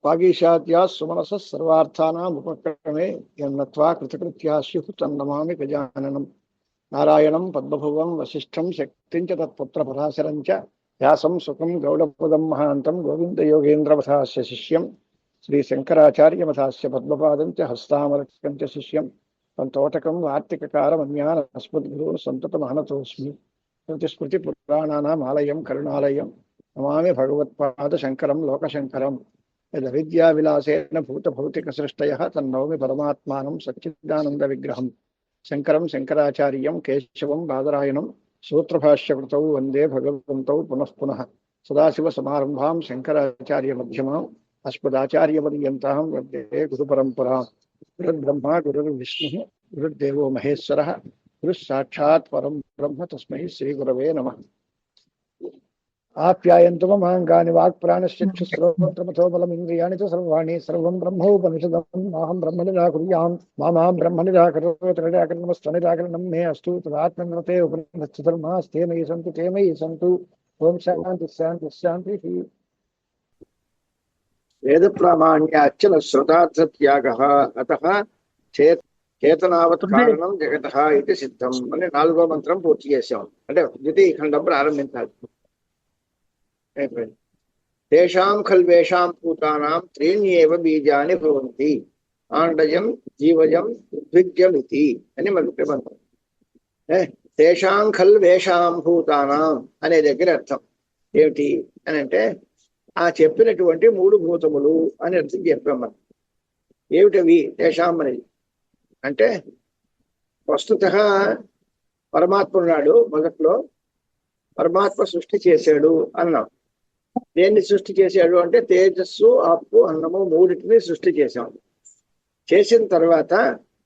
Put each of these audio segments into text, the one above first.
వాగీషాద్యా సుమనస సర్వార్థానాముపక్రమే యన్నత్వా కృతకృత్యా స్యుః తన్నమామి గజాననం. నారాయణం పద్మభువం వశిష్ఠం శక్తిం చ తత్పుత్ర పరాశరం చ వ్యాసం సుఖం గౌడపదం మహాంతం గోవిందయోగేంద్రవథాస్య శిష్యం శ్రీ శంకరాచార్యమథాస్య పద్మపాదం చ హస్తామలకం చ శిష్యం సంతోటకం వార్తికకారమన్యానస్మద్గురూన్ సంతతమహనతోస్మి. స్మృతి పురాణానామాలయం కరుణాలయం నమామి భగవత్పాద శంకరం లోకశంకరం. యదవిద్యా విలాసేన భూతభౌతిక సృష్టయః తన్నౌమి పరమాత్మానం సచ్చిదానంద విగ్రహం శంకరం శంకరాచార్యం కేశవం బాదరాయణం సూత్రభాష్యకృతౌ వందే భగవంతౌ పునః పునః. సదాశివ సమారంభాం శంకరాచార్య మధ్యమాం అస్మదాచార్యపర్యంతాం వందే గురు పరంపరాం. గురుర్బ్రహ్మ గురుర్విష్ణుః గురుర్దేవో మహేశ్వరః గురుః సాక్షాత్ పరం బ్రహ్మ తస్మై శ్రీ గురవే నమః. ఆప్యాయంతు మమాంగాని వాక్ప్రాణశ్చక్షుశ్రోత్రమథో బలమింద్రియాణి చ సర్వాణి సర్వం బ్రహ్మోపనిషదం మాహం బ్రహ్మ నిరాకుర్యాం మాం బ్రహ్మ నిరాకరోతి నిరాకరణమస్తనిరాకరణం మే అస్తు తదాత్మన్యతే ఉపనిషత్తుధర్మాస్తే మయి సంతు తే మయి సంతు. ఓం శాంతి శాంతి శాంతి. వేద ప్రామాణ్య అచ్చల శ్రుతార్థత్యాగః అతః చేతనావత్ కారణం జగతః ఇది సిద్ధం అని 4వ మంత్రం పూర్తి చేశాం. అంటే ద్వితీయ ఖండం ప్రారంభించాలి. తేషాం ఖల్వేషాం భూతానాం త్రీణ్యేవ బీజాని భవంతి ఆండజం జీవజం ఉద్విగ్యమితి అని మనకి మంత్రం. తేషాం ఖల్వేషాం భూతానాం అనే దగ్గర అర్థం ఏమిటి అని అంటే ఆ చెప్పినటువంటి 3 భూతములు అని అర్థం చెప్పాం మనం. ఏమిటవి తేషాం అనేది అంటే వస్తుత పరమాత్మ ఉన్నాడు. మొదట్లో పరమాత్మ సృష్టి చేశాడు అన్నాం. దేన్ని సృష్టి చేశాడు అంటే తేజస్సు అప్పు అన్నము 3టిని సృష్టి చేశాం. చేసిన తర్వాత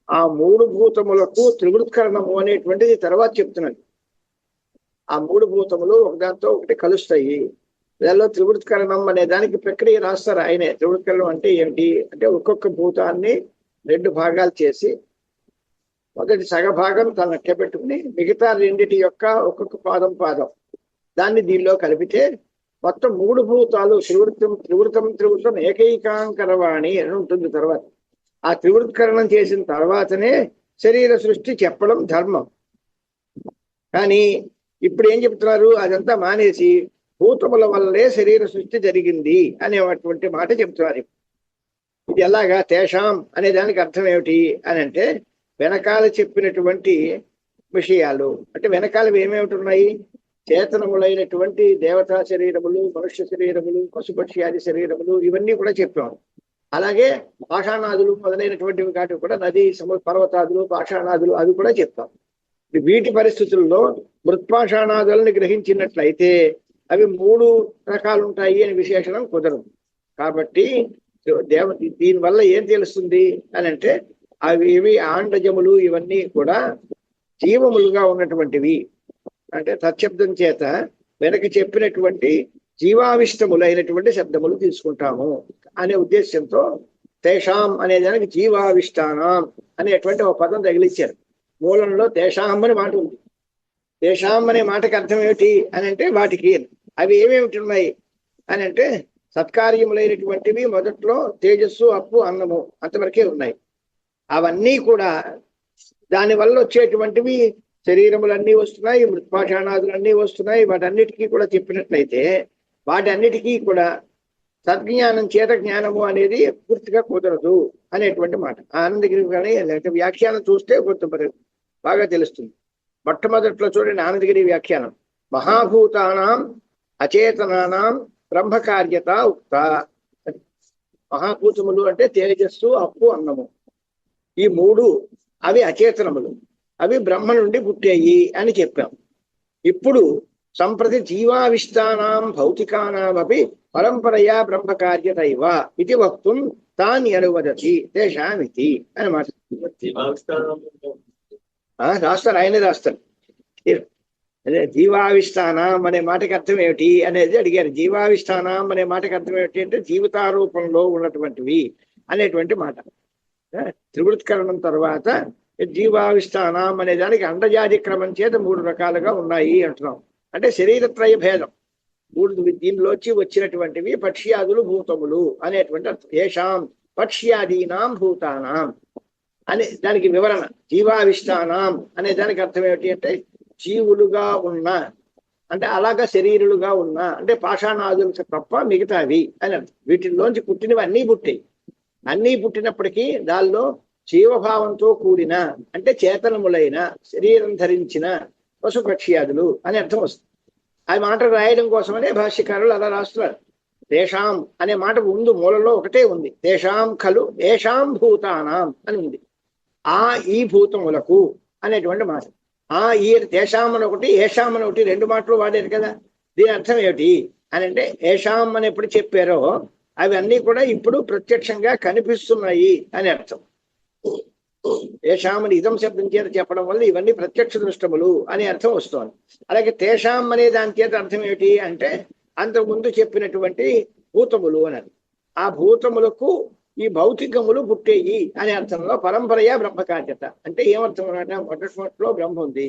ఆ 3 భూతములకు త్రివృత్కరణము అనేటువంటిది తర్వాత చెప్తున్నాడు. ఆ 3 భూతములు ఒకదాంతో ఒకటి కలుస్తాయి. దానిలో త్రివృత్కరణం అనే దానికి ప్రక్రియ రాస్తారు ఆయనే. త్రివృత్కరణం అంటే ఏమిటి అంటే ఒక్కొక్క భూతాన్ని 2 భాగాలు చేసి మొదటి సగభాగం తన పెట్టుకుని మిగతా 2 యొక్క ఒక్కొక్క పాదం దాన్ని దీనిలో కలిపితే మొత్తం 3 భూతాలు త్రివృతం ఏకైకాంకరవాణి అని ఉంటుంది. తర్వాత ఆ త్రివృత్కరణం చేసిన తర్వాతనే శరీర సృష్టి చెప్పడం ధర్మం. కానీ ఇప్పుడు ఏం చెప్తున్నారు, అదంతా మానేసి భూతముల వల్లే శరీర సృష్టి జరిగింది అనేటువంటి మాట చెప్తున్నారు. ఇది ఎలాగా తేషాం అనే దానికి అర్థం ఏమిటి అని అంటే వెనకాల చెప్పినటువంటి విషయాలు అంటే వెనకాల ఏమేమిటి ఉన్నాయి, చేతనములైనటువంటి దేవతా శరీరములు, మనుష్య శరీరములు, పశుపక్ష్యాది శరీరములు ఇవన్నీ కూడా చెప్పాము. అలాగే పాషాణాదులు మొదలైనటువంటివి కాటి కూడా నది పర్వతాదులు పాషాణాదులు అవి కూడా చెప్తాం. వీటి పరిస్థితుల్లో మృత్పాషాణాదులని గ్రహించినట్లయితే అవి 3 రకాలు ఉంటాయి అని విశేషణం కుదరదు. కాబట్టి దీనివల్ల ఏం తెలుస్తుంది అని అంటే ఇవి ఆండజములు ఇవన్నీ కూడా జీవములుగా ఉన్నటువంటివి. అంటే తత్శబ్దం చేత వెనక చెప్పినటువంటి జీవావిష్టములైనటువంటి శబ్దములు తీసుకుంటాము అనే ఉద్దేశంతో తేషాం అనే దానికి జీవావిష్టానం అనేటువంటి ఒక పదం తగిలిచ్చారు. మూలంలో తేషాం అనే మాట ఉంది. తేషాం అనే మాటకి అర్థం ఏమిటి అని అంటే వాటికి అవి ఏమేమిటి ఉన్నాయి అని అంటే సత్కార్యములైనటువంటివి మొదట్లో తేజస్సు అప్పు అన్నము అంతవరకే ఉన్నాయి. అవన్నీ కూడా దానివల్ల వచ్చేటువంటివి శరీరములన్నీ వస్తున్నాయి, మృత్పాషాణాదులన్నీ వస్తున్నాయి. వాటన్నిటికీ కూడా చెప్పినట్లయితే వాటన్నిటికీ కూడా సద్జ్ఞానం చేత జ్ఞానము అనేది పూర్తిగా కుదరదు అనేటువంటి మాట. ఆనందగిరి కానీ వ్యాఖ్యానం చూస్తే కొంత బాగా తెలుస్తుంది. మొట్టమొదట్లో చూడండి ఆనందగిరి వ్యాఖ్యానం. మహాభూతానాం అచేతనానాం బ్రహ్మకార్యత ఉక్త. మహాభూతములు అంటే తేజస్సు అప్పు అన్నము ఈ 3 అవి అచేతనములు, అవి బ్రహ్మ నుండి పుట్టాయి అని చెప్పాం. ఇప్పుడు సంప్రతి జీవావిష్టానాం భౌతికానామపి పరంపరయా బ్రహ్మకార్యతైవ ఇది వక్తుం తాని అనువదతి తేషామితి అని మాట రాస్తారు. ఆయనే రాస్తారు. అదే జీవావిష్టానం అనే మాటకి అర్థం ఏమిటి అనేది అడిగారు. జీవావిష్టానం అనే మాటకి అర్థం ఏమిటి అంటే జీవితారూపంలో ఉన్నటువంటివి అనేటువంటి మాట. త్రివృత్కరణం తర్వాత జీవావిష్టానం అనే దానికి అండజాతి క్రమం చేత 3 రకాలుగా ఉన్నాయి అంటున్నాం. అంటే శరీరత్రయ భేదం. దీనిలోంచి వచ్చినటువంటివి పక్ష్యాదులు భూతములు అనేటువంటి అర్థం. ఏషాం పక్ష్యాదీనాం భూతానాం అని దానికి వివరణ. జీవావిష్టానాం అనే దానికి అర్థం ఏమిటి అంటే జీవులుగా ఉన్న, అంటే అలాగా శరీరులుగా ఉన్న, అంటే పాషాణాదులు తప్ప మిగతావి అని అర్థం. వీటిల్లోంచి పుట్టినవి అన్నీ పుట్టాయి. అన్నీ పుట్టినప్పటికీ దానిలో జీవభావంతో కూడిన, అంటే చేతనములైన, శరీరం ధరించిన పశుపక్ష్యాదులు అని అర్థం వస్తుంది. ఆ మాట రాయడం కోసమనే భాష్యకారులు అలా రాస్తున్నారు. తేషాం అనే మాట ముందు మూలలో ఒకటే ఉంది. తేషాం ఖలు ఏషాం భూతానాం అని ఉంది. ఈ భూతములకు అనేటువంటి మాట. ఈ తేషాం అని ఒకటి, ఏషాం అని ఒకటి, రెండు మాటలు వాడారు కదా. దీని అర్థం ఏమిటి అని అంటే, ఏషాం అని ఎప్పుడు చెప్పారో అవి అన్నీ కూడా ఇప్పుడు ప్రత్యక్షంగా కనిపిస్తున్నాయి అని అర్థం. ఏషాం అని ఇదం శబ్దం చేత చెప్పడం వల్ల ఇవన్నీ ప్రత్యక్ష దృష్టములు అనే అర్థం వస్తోంది. అలాగే తేషాం అనే దాని చేత అర్థం ఏమిటి అంటే, అంతకుముందు చెప్పినటువంటి భూతములు అని. ఆ భూతములకు ఈ భౌతికములు పుట్టేయి అనే అర్థంలో పరంపరయా బ్రహ్మకార్యత అంటే ఏమర్థం అన్నమాట, మొట్టమొదటిలో బ్రహ్మ ఉంది,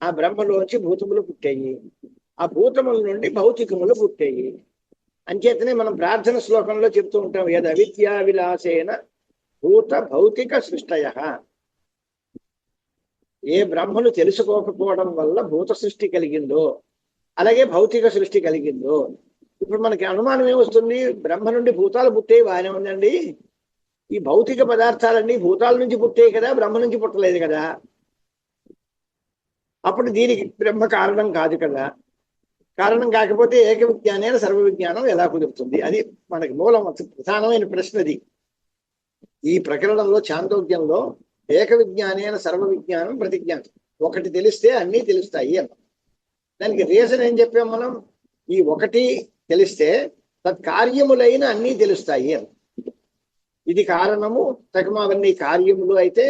ఆ బ్రహ్మలోంచి భూతములు పుట్టేయి, ఆ భూతముల నుండి భౌతికములు పుట్టేయి. అంచేతనే మనం ప్రార్థన శ్లోకంలో చెప్తూ ఉంటాం, యద్ అవిద్యా విలాసేన భూత భౌతిక సృష్టయ. ఏ బ్రహ్మను తెలుసుకోకపోవడం వల్ల భూత సృష్టి కలిగిందో, అలాగే భౌతిక సృష్టి కలిగిందో. ఇప్పుడు మనకి అనుమానం ఏమొస్తుంది, బ్రహ్మ నుండి భూతాలు పుట్టేవి బాగానే ఉందండి, ఈ భౌతిక పదార్థాలన్నీ భూతాల నుంచి పుట్టాయి కదా, బ్రహ్మ నుంచి పుట్టలేదు కదా, అప్పుడు దీనికి బ్రహ్మ కారణం కాదు కదా. కారణం కాకపోతే ఏక విజ్ఞానైన సర్వ విజ్ఞానం ఎలా కుదురుతుంది? అది మనకి మూలం ప్రధానమైన ప్రశ్నది. ఈ ప్రకరణంలో చాందోగ్యంలో ఏక విజ్ఞానైన సర్వ విజ్ఞానం ప్రతిజ్ఞానం, ఒకటి తెలిస్తే అన్నీ తెలుస్తాయి అన్న. దానికి రీజన్ ఏం చెప్పాం మనం, ఈ ఒకటి తెలిస్తే తత్కార్యములైన అన్నీ తెలుస్తాయి అని. ఇది కారణము, తగమావన్నీ కార్యములు అయితే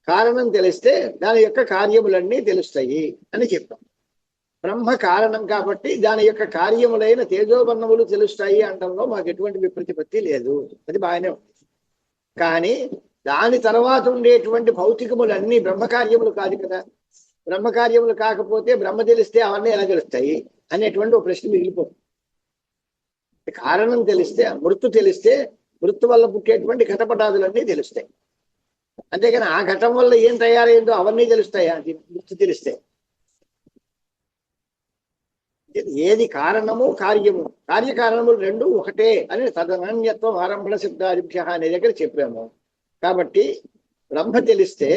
కారణం తెలిస్తే దాని యొక్క కార్యములన్నీ తెలుస్తాయి అని చెప్పాం. బ్రహ్మ కారణం కాబట్టి దాని యొక్క కార్యములైన తేజోబర్ణములు తెలుస్తాయి అంటంలో మాకు ఎటువంటి విప్రతిపత్తి లేదు, అది బాగానే ఉంది. కానీ దాని తర్వాత ఉండేటువంటి భౌతికములన్నీ బ్రహ్మకార్యములు కాదు కదా. బ్రహ్మకార్యములు కాకపోతే బ్రహ్మ తెలిస్తే అవన్నీ ఎలా తెలుస్తాయి అనేటువంటి ఒక ప్రశ్న మిగిలిపోతుంది. కారణం తెలిస్తే, మృత్తు తెలిస్తే మృత్తు వల్ల పుట్టేటువంటి ఘటపటాదులన్నీ తెలుస్తాయి. అంతేకాని ఆ ఘటం వల్ల ఏం తయారైందో అవన్నీ తెలుస్తాయా మృత్తు తెలిస్తే? ఏది కారణము కార్యము, కార్యకారణములు రెండు ఒకటే అని తదనాన్యత్వం ఆరంభణ శబ్దాదిభ్య అనే దగ్గర చెప్పాము. కాబట్టి బ్రహ్మ తెలిస్తే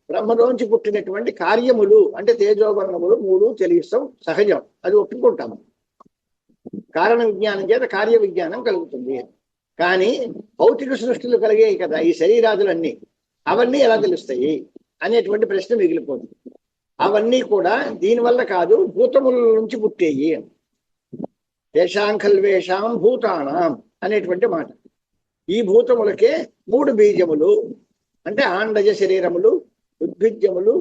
బ్రహ్మలోంచి పుట్టినటువంటి కార్యములు అంటే తేజోవర్ణములు మూడు తెలియస్తాం, సహజం, అది ఒప్పుకుంటాము. కారణ విజ్ఞానం చేత కార్య విజ్ఞానం కలుగుతుంది. కానీ భౌతిక సృష్టిలు కలిగాయి కదా ఈ శరీరాదులన్నీ, అవన్నీ ఎలా తెలుస్తాయి అనేటువంటి ప్రశ్న మిగిలిపోతుంది. అవన్నీ కూడా దీనివల్ల కాదు, భూతముల నుంచి పుట్టేయి. దేశాంకల్వేషాం భూతానాం అనేటువంటి మాట. ఈ భూతములకే మూడు బీజములు అంటే ఆండజ శరీరములు, ఉద్భిజ్యములు,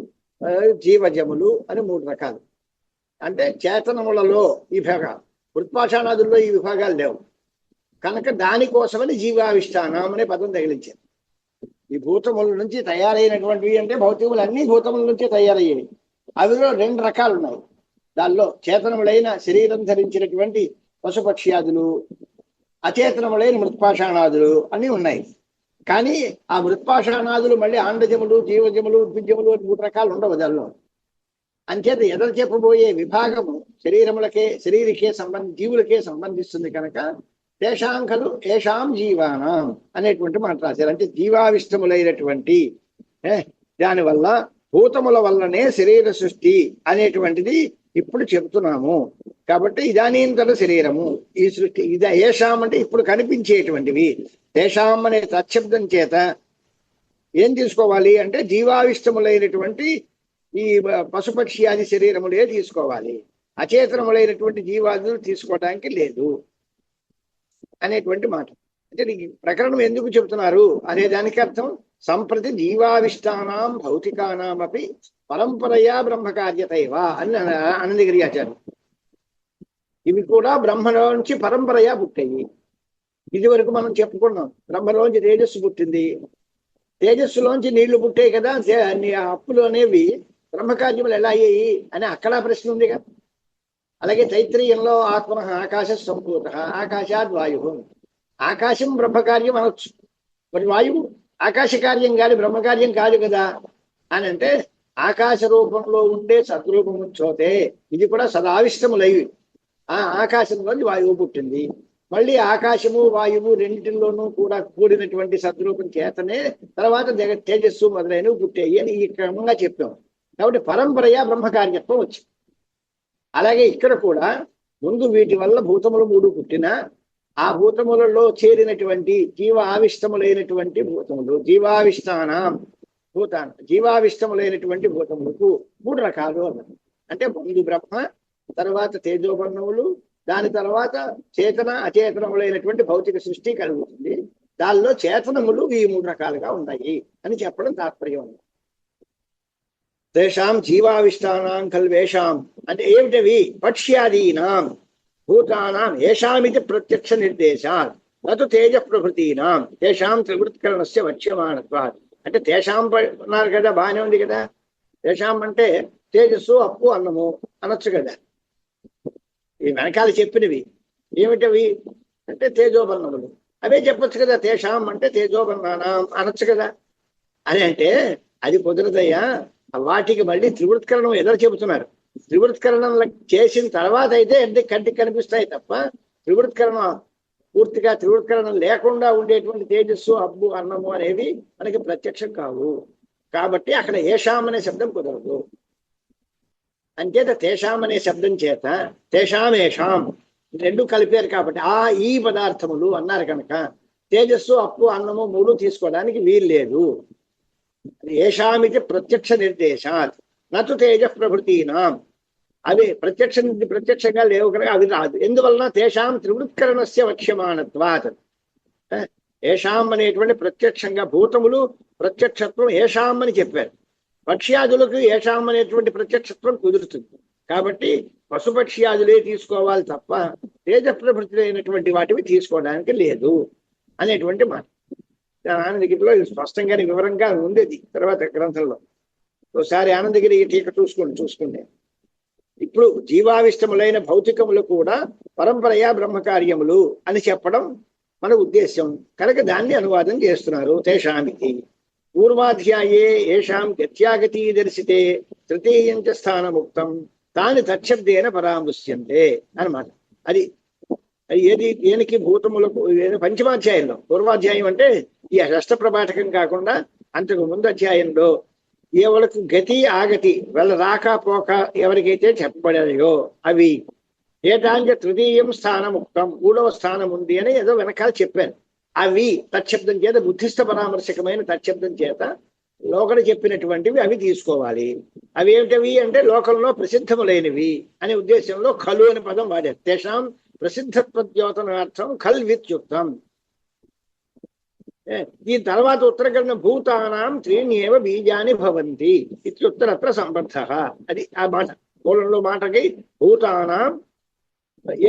జీవజములు అని మూడు రకాలు. అంటే చేతనములలో ఈ విభాగాలు, ఉత్పాషాణాదుల్లో ఈ విభాగాలు లేవు కనుక దానికోసమని జీవావిష్టానం అనే పదం తగిలించారు. ఈ భూతముల నుంచి తయారైనటువంటివి అంటే భౌతికములు అన్ని భూతముల నుంచి తయారయ్యేవి. అవిలో రెండు రకాలు ఉన్నాయి. దానిలో చేతనములైన శరీరం ధరించినటువంటి పశుపక్ష్యాదులు, అచేతనములైన మృత్పాషాణాదులు అన్నీ ఉన్నాయి. కానీ ఆ మృత్పాషాణాదులు మళ్ళీ ఆండజములు, జీవజములు, ఉద్భిజ్యములు అని మూడు రకాలు ఉండవు దానిలో. అంచేత ఎదురు చెప్పబోయే విభాగము శరీరములకే, శరీరకే జీవులకే సంబంధిస్తుంది కనుక తేషాంకలు ఏషాం జీవానాం అనేటువంటి మాట రాశారు. అంటే జీవావిష్టములైనటువంటి దానివల్ల భూతముల వల్లనే శరీర సృష్టి అనేటువంటిది ఇప్పుడు చెబుతున్నాము. కాబట్టి ఇదానీంతర శరీరము ఈ సృష్టి ఇది ఏషాం అంటే ఇప్పుడు కనిపించేటువంటివి. తేషాం అనే తత్శబ్దం చేత ఏం తీసుకోవాలి అంటే జీవావిష్టములైనటువంటి ఈ పశుపక్ష్యాది శరీరములే తీసుకోవాలి, అచేతనములైనటువంటి జీవాదులు తీసుకోవడానికి లేదు అనేటువంటి మాట. అంటే ఈ ప్రకరణం ఎందుకు చెబుతున్నారు అనే దానికి అర్థం సంప్రతి జీవావిష్టానాం భౌతికానామపి పరంపరయా బ్రహ్మకార్యతైవ అని అనందగిరి ఆచార్యులు. ఇవి కూడా బ్రహ్మలోంచి పరంపరయా పుట్టాయి. ఇది వరకు మనం చెప్పుకున్నాం, బ్రహ్మలోంచి తేజస్సు పుట్టింది, తేజస్సులోంచి నీళ్లు పుట్టాయి కదా, అప్పులు అనేవి బ్రహ్మకార్యములు ఎలా అయ్యాయి అని అక్కడ ప్రశ్న ఉంది కదా. అలాగే తైత్రీయంలో ఆత్మన ఆకాశ సంభూత ఆకాశాద్ వాయు. ఆకాశం బ్రహ్మకార్యం అనొచ్చు, మరి వాయువు ఆకాశ కార్యం కాదు బ్రహ్మకార్యం కాదు కదా అని అంటే ఆకాశ రూపంలో ఉండే సద్రూపము చోతే ఇది కూడా సదావిష్టములై ఆ ఆకాశంలోంచి వాయువు పుట్టింది. మళ్ళీ ఆకాశము వాయువు రెండింటిలోనూ కూడా కూడినటువంటి సద్రూపం చేతనే తర్వాత తేజస్సు మొదలైనవి పుట్టాయి అని ఈ క్రమంగా చెప్పాం. కాబట్టి పరంపరయా బ్రహ్మకార్యత్వం వచ్చింది. అలాగే ఇక్కడ కూడా ముందు వీటి వల్ల భూతములు 3 పుట్టినా ఆ భూతములలో చేరినటువంటి జీవ ఆవిష్టములైనటువంటి భూతములు జీవావిష్టానం భూతాన జీవావిష్టములైనటువంటి భూతములకు 3 రకాలు అన్నారు. అంటే ముందు బ్రహ్మ, తర్వాత తేజోబర్ణములు, దాని తర్వాత చేతన అచేతనములైనటువంటి భౌతిక సృష్టి కలుగుతుంది. దానిలో చేతనములు ఈ 3 రకాలుగా ఉన్నాయి అని చెప్పడం తాత్పర్యం. తేషాం జీవావిష్టానాం కల్వేషాం అంటే ఏమిటవి? పక్ష్యాదీనాం భూతానాం ఏషామితి ప్రత్యక్ష నిర్దేశాత్ నతు తేజ ప్రభృతీనాం తేషాం త్రివృత్కరణస్య వక్ష్యమానత్వాత్. అంటే తేషాం అన్నారు కదా, బాగానే ఉంది కదా. తేషాం అంటే తేజస్సు అప్పు అన్నము అనొచ్చు కదా. ఈ వెనకాల చెప్పినవి ఏమిటవి అంటే తేజోబర్ణములు, అవే చెప్పొచ్చు కదా. తేషాం అంటే తేజోబర్ణానాం అనొచ్చు కదా. అని అంటే అది కుదరదయ్యా. వాటికి మళ్ళీ త్రివృత్కరణం ఎదురు చెబుతున్నారు. త్రివృత్కరణం చేసిన తర్వాత అయితే కంటికి కనిపిస్తాయి తప్ప త్రివృత్కరణం పూర్తిగా త్రివృత్కరణం లేకుండా ఉండేటువంటి తేజస్సు అబ్బు అన్నము అనేవి మనకి ప్రత్యక్షం కావు. కాబట్టి అక్కడ ఏషాం అనే శబ్దం కుదరదు. అంచేత తేషాం అనే శబ్దం చేత తేషామేషాం 2 కలిపారు కాబట్టి ఈ పదార్థములు అన్నారు కనుక తేజస్సు అప్పు అన్నము 3 తీసుకోవడానికి వీలు లేదు. ఏషామితి ప్రత్యక్ష నిర్దేశాత్ నతు తేజ ప్రభృతీనాం. అవి ప్రత్యక్షంగా లేవు కనుక అవి రాదు. ఎందువలన తేషాం త్రివృత్కరణస్య వక్ష్యమానత్వాత్. ఏషాం అనేటువంటి ప్రత్యక్షంగా భూతములు ప్రత్యక్షత్వం ఏషాం అని చెప్పారు. పక్ష్యాదులకు ఏషాం అనేటువంటి ప్రత్యక్షత్వం కుదురుతుంది. కాబట్టి పశుపక్ష్యాదులే తీసుకోవాలి తప్ప తేజ ప్రభృతులైనటువంటి వాటివి తీసుకోవడానికి లేదు అనేటువంటి మాట ఆనందగిరిలో స్పష్టంగా వివరంగా ఉండేది. తర్వాత గ్రంథంలో ఒకసారి ఆనందగిరి టీక చూసుకోండి. ఇప్పుడు జీవావిష్టములైన భౌతికములు కూడా పరంపరయా బ్రహ్మకార్యములు అని చెప్పడం మన ఉద్దేశం కనుక దాన్ని అనువాదం చేస్తున్నారు. తేషామితి పూర్వాధ్యాయే ఏషాం గత్యాగతి దర్శితే తృతీయంచ స్థానముక్తం తాని తచ్చబ్దేన పరామృశ్యంతే అన్నమాట. అది ఏది దేనికి భూతములకు పంచమాధ్యాయంలో పూర్వాధ్యాయం అంటే ఈ అష్టప్రపాఠకం కాకుండా అంతకు ముందు అధ్యాయంలో ఎవరికి గతి ఆగతి వాళ్ళ రాక పోక ఎవరికైతే చెప్పబడాయో అవి ఏటాంచ తృతీయం స్థానముక్తం 3వ స్థానం ఉంది అని ఏదో వెనకాల చెప్పాను. అవి తచ్చబ్దం చేత బుద్ధిస్థ పరామర్శకమైన తచ్చబ్దం చేత లోకడ చెప్పినటువంటివి అవి తీసుకోవాలి. అవి ఏమిటవి అంటే లోకంలో ప్రసిద్ధములైనవి అనే ఉద్దేశంలో ఖలు అనే పదం వాడారు. తేషాం ప్రసిద్ధత్వద్యోతనార్థం ఖల్ విత్యుక్తం. దీని తర్వాత ఉత్తరకరణ భూతానాం 3 బీజాని భవంతి ఇత్యుత్తరత్ర సంబద్ధ. అది ఆ మాట మూలంలో మాటకి భూతానాం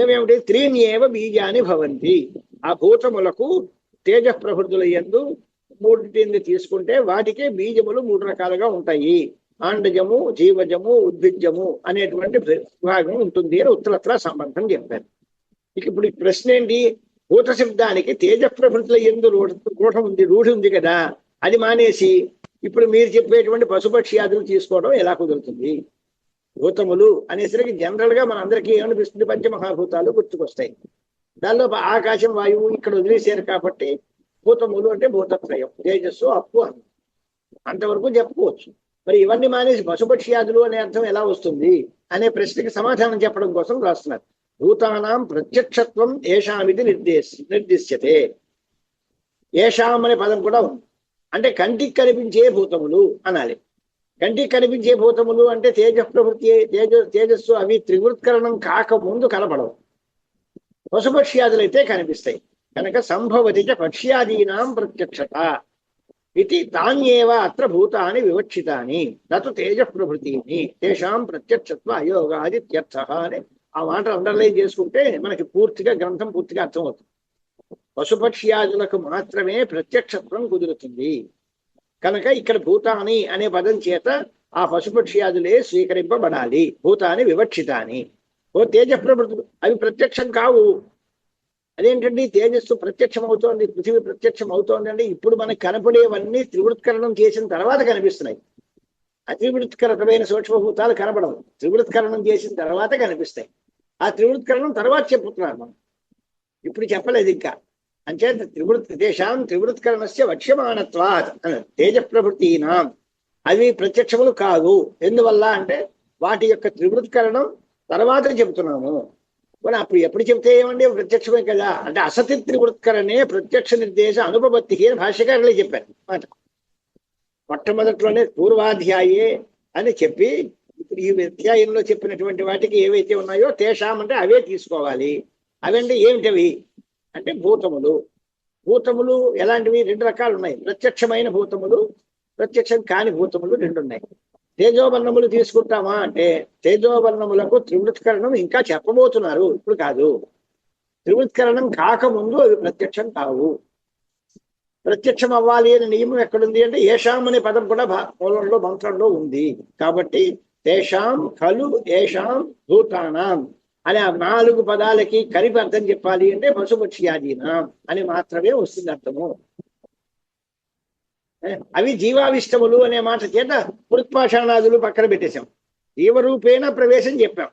ఏమేమిటి 3 బీజాని భవంతి. ఆ భూతములకు తేజ ప్రభృతుల యందు 3 తీసుకుంటే వాటికే బీజములు 3 రకాలుగా ఉంటాయి. ఆండజము, జీవజము, ఉద్భిజము అనేటువంటి విభాగం ఉంటుంది అని ఉత్తరత్ర సంబంధం చెప్పారు. ఇప్పుడు ఈ ప్రశ్న ఏంటి? భూత శబ్దానికి తేజ ప్రభృతుల యందు రూఢి ఉంది కదా, అది మానేసి ఇప్పుడు మీరు చెప్పేటువంటి పశుపక్ష్యాదులు తీసుకోవడం ఎలా కుదురుతుంది? భూతములు అనేసరికి జనరల్ గా మన అందరికీ ఏమనిపిస్తుంది? పంచమహాభూతాలు గుర్తుకొస్తాయి. దానిలో ఆకాశం వాయువు ఇక్కడ వదిలేశారు కాబట్టి భూతములు అంటే భూతత్రయం తేజస్సు అప్పు అని అంతవరకు చెప్పుకోవచ్చు. మరి ఇవన్నీ మానేసి పశుపక్ష్యాదులు అనే అర్థం ఎలా వస్తుంది అనే ప్రశ్నకి సమాధానం చెప్పడం కోసం రాస్తున్నారు. భూతానాం ప్రత్యక్షత్వం ఏషామిది నిర్దిశ్యతే. ఏషాం అనే పదం కూడా ఉంది. అంటే కంటికి కనిపించే భూతములు అనాలి. కంటికి కనిపించే భూతములు అంటే తేజ ప్రవృత్తి తేజస్సు అవి త్రివృత్కరణం కాకముందు కనపడవు. పశుపక్ష్యాదులైతే కనిపిస్తాయి కనుక సంభవతి చ పక్ష్యాదీనాం ప్రత్యక్షత ఇది తాన్యేవ అత్ర భూతాని వివక్షితాని నతు తేజ ప్రభృతీని తేషాం ప్రత్యక్షత్వ అయోగాదిత్యర్థ అని ఆ మాట అండర్లైన్ చేసుకుంటే మనకి పూర్తిగా గ్రంథం పూర్తిగా అర్థమవుతుంది. పశుపక్ష్యాదులకు మాత్రమే ప్రత్యక్షత్వం కుదురుతుంది కనుక ఇక్కడ భూతాని అనే పదం చేత ఆ పశుపక్ష్యాదులే స్వీకరింపబడాలి. భూతాని వివక్షితాని ఓ తేజ ప్రభృతులు అవి ప్రత్యక్షం కావు. అదేంటండి తేజస్సు ప్రత్యక్షం అవుతోంది, పృథివీ ప్రత్యక్షం అవుతోంది అంటే ఇప్పుడు మనకు కనపడేవన్నీ త్రివృత్కరణం చేసిన తర్వాత కనిపిస్తున్నాయి. అత్రివృత్కరమైన సూక్ష్మభూతాలు కనపడవు, త్రివృత్కరణం చేసిన తర్వాత కనిపిస్తాయి. ఆ త్రివృత్కరణం తర్వాత చెప్పుతున్నారు మనం, ఇప్పుడు చెప్పలేదు ఇంకా. అంచేత తేషాం త్రివృత్కరణస్య వక్ష్యమాణత్వాత్ తేజ ప్రభృతీనాం అవి ప్రత్యక్షములు కాదు. ఎందువల్ల అంటే వాటి యొక్క త్రివృత్కరణం తర్వాత చెబుతున్నాము. మరి అప్పుడు ఎప్పుడు చెప్తే ఏమండి ప్రత్యక్షమే కదా అంటే అసతి త్రివృత్కరణే ప్రత్యక్ష నిర్దేశ అనుపపత్తి అని భాష్యకారులే చెప్పారు మాట. మొట్టమొదట్లోనే పూర్వాధ్యాయే అని చెప్పి ఇప్పుడు ఈ అధ్యాయంలో చెప్పినటువంటి వాటికి ఏవైతే ఉన్నాయో తేషాం అంటే అవే తీసుకోవాలి. అవంటే ఏమిటవి అంటే భూతములు. భూతములు ఎలాంటివి? రెండు రకాలు ఉన్నాయి. ప్రత్యక్షమైన భూతములు, ప్రత్యక్షం కాని భూతములు రెండు ఉన్నాయి. తేజోవర్ణములు తీసుకుంటామా అంటే తేజోవర్ణములకు త్రివృత్కరణం ఇంకా చెప్పబోతున్నారు, ఇప్పుడు కాదు. త్రివృత్కరణం కాకముందు అవి ప్రత్యక్షం కావు. ప్రత్యక్షం అవ్వాలి అనే నియమం ఎక్కడుంది అంటే ఏషాం అనే పదం కూడా మూలంలో మంత్రంలో ఉంది. కాబట్టి తేషాం ఖలు ఏషాం భూతానాం అని ఆ 4 పదాలకి కలిపి అర్థం చెప్పాలి అంటే పశుపక్ష్యాదీనాం అని మాత్రమే వస్తుంది అర్థము. అవి జీవావిష్టములు అనే మాట చేత పురుత్పాషాణాదులు పక్కన పెట్టేశాం. జీవరూపేణ ప్రవేశం చెప్పాం.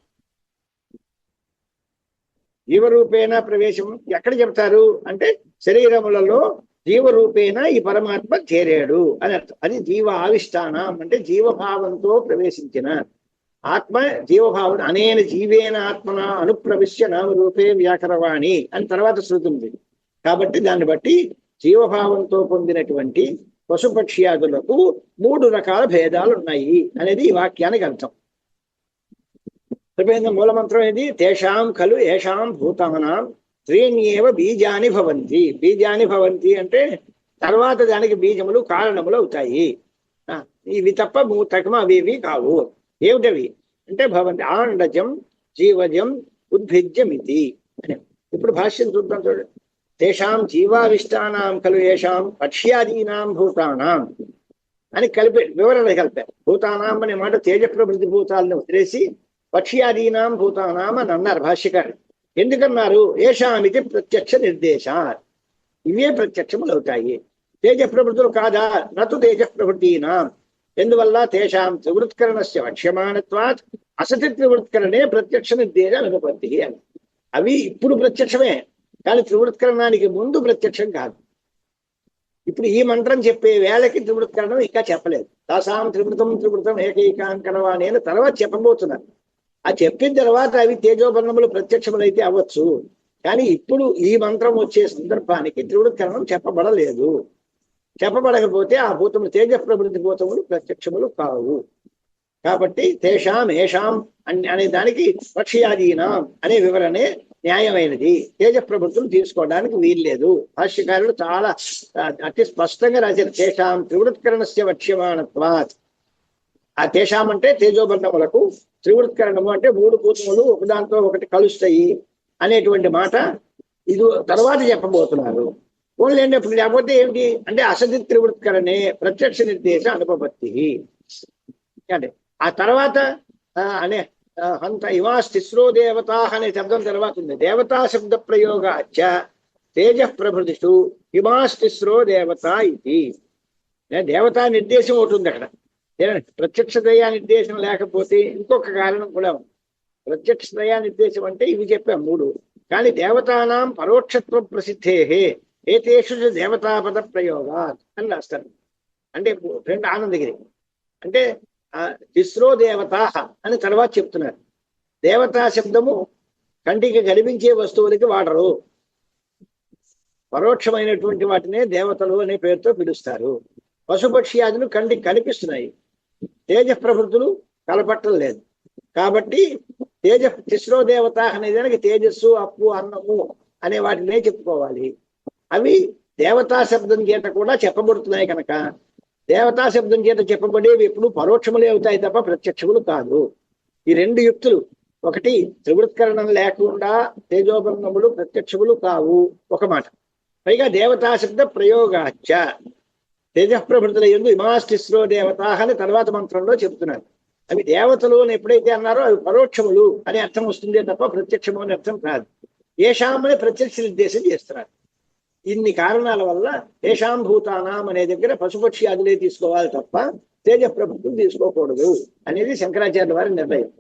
జీవరూపేణ ప్రవేశం ఎక్కడ చెప్తారు అంటే శరీరములలో జీవరూపేణ ఈ పరమాత్మ చేరాడు అని అర్థం. అది జీవ ఆవిష్టానం అంటే జీవభావంతో ప్రవేశించిన ఆత్మ. జీవభావం అనేన జీవేన ఆత్మన అనుప్రవిశ్య నామరూపే వ్యాకరవాణి అని తర్వాత శృతి ఉంది. కాబట్టి దాన్ని బట్టి జీవభావంతో పొందినటువంటి పశుపక్ష్యాదులకు 3 రకాల భేదాలు ఉన్నాయి అనేది ఈ వాక్యానికి అర్థం. మూలమంత్రం ఏది? తేషాం ఖలు ఏషాం భూతానాం త్రీణ్యేవ బీజాని భవంతి. బీజాని భవంతి అంటే తర్వాత దానికి బీజములు కారణములు అవుతాయి. ఇవి తప్ప మూతకం అవేవి కావు. ఏమిటవి అంటే భవంతి ఆండజం జీవజం ఉద్భిజ్యమితి అని. ఇప్పుడు భాష్యం చూద్దాం చూడండి. తేషాం జీవావిష్టానాం ఖలు ఏషాం పక్ష్యాదీనాం భూతానాం అని కలిపే వివరణ కలిపారు. భూతానాం అనే మాట తేజ ప్రభృతి భూతాలను వదిలేసి పక్ష్యాదీనాం భూతానాం అని అన్నారు భాష్యకారు. ఎందుకన్నారు? ఏషామితి ప్రత్యక్ష నిర్దేశ, ఇవే ప్రత్యక్షములు అవుతాయి. తేజ ప్రభృతులు కాదా? నతు తేజ ప్రభృతీనాం. ఎందువల్ల? తేషాం త్రివృత్కరణస్య వక్ష్యమాణత్వాత్ అసతి త్రివృత్కరణే ప్రత్యక్ష నిర్దేశ అనుపపత్తి అని. అవి ఇప్పుడు ప్రత్యక్షమే కానీ త్రివృత్కరణానికి ముందు ప్రత్యక్షం కాదు. ఇప్పుడు ఈ మంత్రం చెప్పే వేళకి త్రివృత్కరణం ఇంకా చెప్పలేదు. తాసాం త్రివృతం ఏకైకాంకరవాణి అని తర్వాత చెప్పబోతున్నారు. ఆ చెప్పిన తర్వాత అవి తేజోబర్ణములు ప్రత్యక్షములైతే అవ్వచ్చు. కానీ ఇప్పుడు ఈ మంత్రం వచ్చే సందర్భానికి త్రివృత్కరణం చెప్పబడలేదు. చెప్పబడకపోతే ఆ భూతములు తేజ ప్రవృత్తి భూతములు ప్రత్యక్షములు కావు. కాబట్టి తేషాం ఏషాం అనే దానికి పక్ష్యాదీనాం అనే వివరణే న్యాయమైనది. తేజ ప్రవృత్తులు తీసుకోవడానికి వీల్లేదు. భాష్యకారులు చాలా అతి స్పష్టంగా రాశారు. తేషాం త్రివృత్కరణస్య వక్ష్యమాణత్వాత్. ఆ తేషాం అంటే తేజోబర్ణములకు, త్రివృత్కరణము అంటే 3 భూతములు ఒకదాంతో ఒకటి కలుస్తాయి అనేటువంటి మాట ఇది తర్వాత చెప్పబోతున్నారు. ఓన్లేండి అప్పుడు లేకపోతే ఏమిటి అంటే అసతి త్రివృత్కరణే ప్రత్యక్ష నిర్దేశ అనుపపత్తి అంటే ఆ తర్వాత అనే హంత ఇవాస్తిస్రో దేవతా అనే శబ్దం తర్వాత ఉంది. దేవతా శబ్ద ప్రయోగాచ తేజ ప్రభృతిషు ఇమాస్తిస్రో దేవత ఇది. దేవతా నిర్దేశం ఒకటి ఉంది అక్కడ. ప్రత్యక్ష దయా నిర్దేశం లేకపోతే ఇంకొక కారణం కూడా ఉంది. ప్రత్యక్ష దయా నిర్దేశం అంటే ఇవి చెప్పాం 3. కానీ దేవతానాం పరోక్షత్వ ప్రసిద్ధే ఏతేషు దేవతాపద ప్రయోగా అని రాస్తారు. అంటే 2 ఆనందగిరి అంటే తిస్రో దేవతా అని తర్వాత చెప్తున్నారు. దేవతా శబ్దము కంటికి కనిపించే వస్తువులకి వాడరు. పరోక్షమైనటువంటి వాటినే దేవతలు అనే పేరుతో పిలుస్తారు. పశుపక్ష్యాదులు కంటికి కనిపిస్తున్నాయి, తేజ ప్రభృతులు కలపట్టం లేదు. కాబట్టి తిస్రో దేవత అనే దానికి తేజస్సు, అప్పు, అన్నము అనే వాటినే చెప్పుకోవాలి. అవి దేవతా శబ్దం చేత కూడా చెప్పబడుతున్నాయి కనుక దేవతా శబ్దం చేత చెప్పబడేవి ఎప్పుడు పరోక్షములే అవుతాయి తప్ప ప్రత్యక్షములు కాదు. ఈ 2 యుక్తులు. ఒకటి త్రివృత్కరణం లేకుండా తేజోబర్ణములు ప్రత్యక్షములు కావు ఒక మాట. పైగా దేవతా శబ్ద ప్రయోగాచ తేజ ప్రభృతుల యందు ఇమాస్తిస్రో దేవతా అని తర్వాత మంత్రంలో చెప్తున్నారు. అవి దేవతలు అని ఎప్పుడైతే అన్నారో అవి పరోక్షములు అనే అర్థం వస్తుందే తప్ప ప్రత్యక్షము అనే అర్థం కాదు. ఏషామని ప్రత్యక్ష నిర్దేశం చేస్తున్నారు. ఇన్ని కారణాల వల్ల ఏషాం భూతానాం అనే దగ్గర పశుపక్షి ఆదులే తీసుకోవాలి తప్ప తేజ ప్రభుత్వం తీసుకోకూడదు అనేది శంకరాచార్య వారి నిర్ణయం.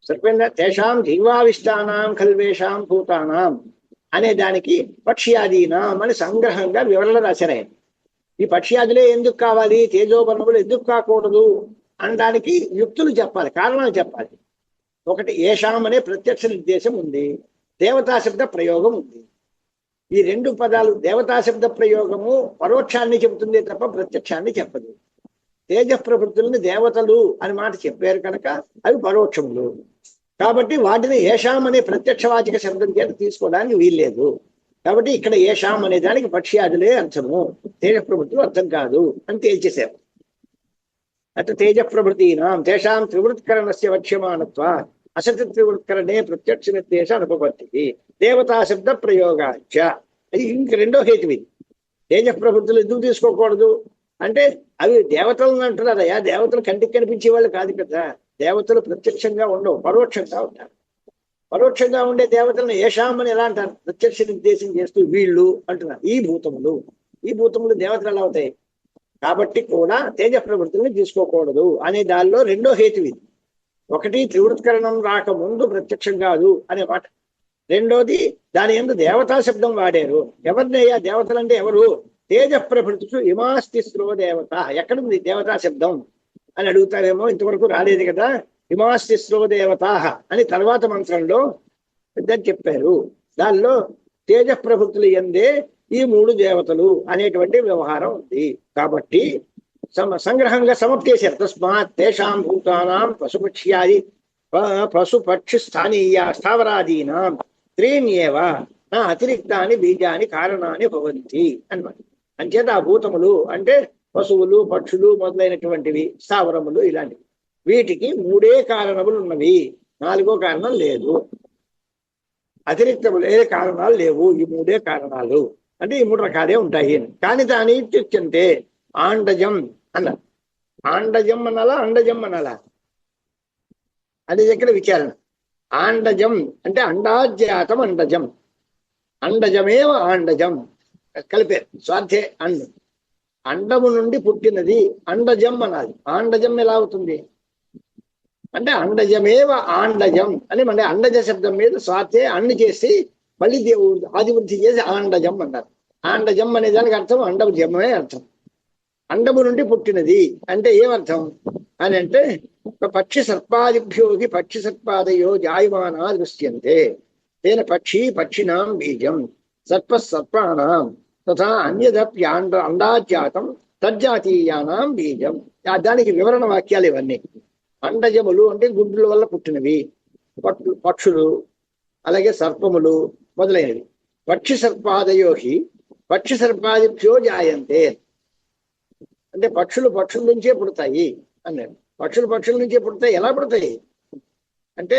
సరిపోయిందా? తేషాం జీవావిష్టానాం ఖల్వేషాం భూతానాం అనే దానికి పక్ష్యాదీనాం అని సంగ్రహంగా వివరణ రాశారు. ఈ పక్ష్యాదులే ఎందుకు కావాలి, తేజోబర్ణములు ఎందుకు కాకూడదు అనడానికి యుక్తులు చెప్పాలి, కారణాలు చెప్పాలి. ఒకటి ఏషాం అనే ప్రత్యక్ష నిర్దేశం ఉంది, దేవతాశబ్ద ప్రయోగం ఉంది. ఈ రెండు పదాలు దేవతాశబ్ద ప్రయోగము పరోక్షాన్ని చెబుతుంది తప్ప ప్రత్యక్షాన్ని చెప్పదు. తేజ ప్రవృత్తుల్ని దేవతలు అని మాట చెప్పారు కనుక అవి పరోక్షములు. కాబట్టి వాటిని ఏషాం అనే ప్రత్యక్షవాచక శబ్దం చేత తీసుకోవడానికి వీల్లేదు. కాబట్టి ఇక్కడ ఏషాం అనే దానికి పక్ష్యాదులే అర్థము, తేజ ప్రవృత్తులు అర్థం కాదు అని తేల్చేశారు. అటు తేజ ప్రవృతీనాం తేషాం త్రివృత్కరణస్య వక్ష్యమానత్వ అసత్ త్రివృత్కరణే ప్రత్యక్ష నిర్దేశ అనుపపత్తి దేవతాశబ్ద ప్రయోగాచ. అది ఇంక రెండో హేతు. ఇది తేజ ప్రవృత్తులు ఎందుకు తీసుకోకూడదు అంటే అవి దేవతలను అంటున్నారయ్యా, దేవతలు కంటికి కనిపించే వాళ్ళు కాదు కదా. దేవతలు ప్రత్యక్షంగా ఉండవు, పరోక్షంగా ఉంటారు. పరోక్షంగా ఉండే దేవతలను ఏషాం అని ఎలా అంటారు? ప్రత్యక్ష నిర్దేశం చేస్తూ వీళ్ళు అంటున్నారు. ఈ భూతములు దేవతలు ఎలా అవుతాయి? కాబట్టి కూడా తేజ ప్రవృత్తుల్ని తీసుకోకూడదు అనే దానిలో రెండో హేతు ఇది. ఒకటి త్రివృత్కరణం రాకముందు ప్రత్యక్షం కాదు అనే మాట. రెండోది దాని యందు దేవతా శబ్దం వాడారు. ఎవరినయ్యా దేవతలు అంటే ఎవరు? తేజ ప్రవృత్తులు ఇమాస్తిస్రో దేవత. ఎక్కడుంది దేవతా శబ్దం అని అడుగుతారేమో, ఇంతవరకు రాలేదు కదా. ఇమాస్తిస్రో దేవత అని తర్వాత మంత్రంలో పెద్దని చెప్పారు. దానిలో తేజ ప్రవృత్తులు యందే ఈ మూడు దేవతలు అనేటువంటి వ్యవహారం ఉంది. కాబట్టి సంగ్రహంగా సమాప్తేశారు. తస్మాత్ తేషాం భూతానాం పశుపక్షి స్థానీయ స్థావరాదీనాం త్రీణ్యేవ నా అతిరిక్తాని బీజాని కారణాన్ని భవంతి అన్నమాట. అంచేత ఆ భూతములు అంటే పశువులు, పక్షులు మొదలైనటువంటివి, స్థావరములు ఇలాంటివి. వీటికి మూడే కారణములు ఉన్నవి, నాలుగో కారణం లేదు. అతిరిక్తములు ఏ కారణాలు లేవు, ఈ మూడే కారణాలు. అంటే ఈ మూడు రకాలే ఉంటాయి. కానీ దాని ఇత్యుచ్యంతే ఆండజం అన్నారు. ఆండజం అనాలా, అండజం అనాలా? అది దగ్గర విచారణ. ఆండజం అంటే అండాజ్యాతం అండజం, అండజమేవ ఆండజం కలిపారు. స్వార్థే అండము నుండి పుట్టినది అండజం అనాలి. ఆండజం ఎలా అవుతుంది అంటే అండజమేవ ఆండజం అని మళ్ళీ అండజ శబ్దం మీద స్వార్థే అన్ని చేసి మళ్ళీ ఆదివృద్ధి చేసి ఆండజం అన్నారు. ఆండజం అనే దానికి అర్థం అండజమే అర్థం. అండము నుండి పుట్టినది అంటే ఏమర్థం అని అంటే పక్షి సర్పాదిభ్యోగి పక్షి సర్పాదయో జాయమానా దృశ్యంతే తేన పక్షినాం బీజం సర్పాణం తథా అన్యదప్యాండ అండాజ్యాతం తజ్జాతీయానాం బీజం. దానికి వివరణ వాక్యాలు ఇవన్నీ. అండజములు అంటే గుడ్ల వల్ల పుట్టినవి, పక్షులు అలాగే సర్పములు మొదలైనవి. పక్షి సర్పాదయోహి పక్షి సర్పాదిభ్యో జాయంతే అంటే పక్షుల నుంచే పుడతాయి అన్నాడు. పక్షుల నుంచే పుడతాయి. ఎలా పుడతాయి అంటే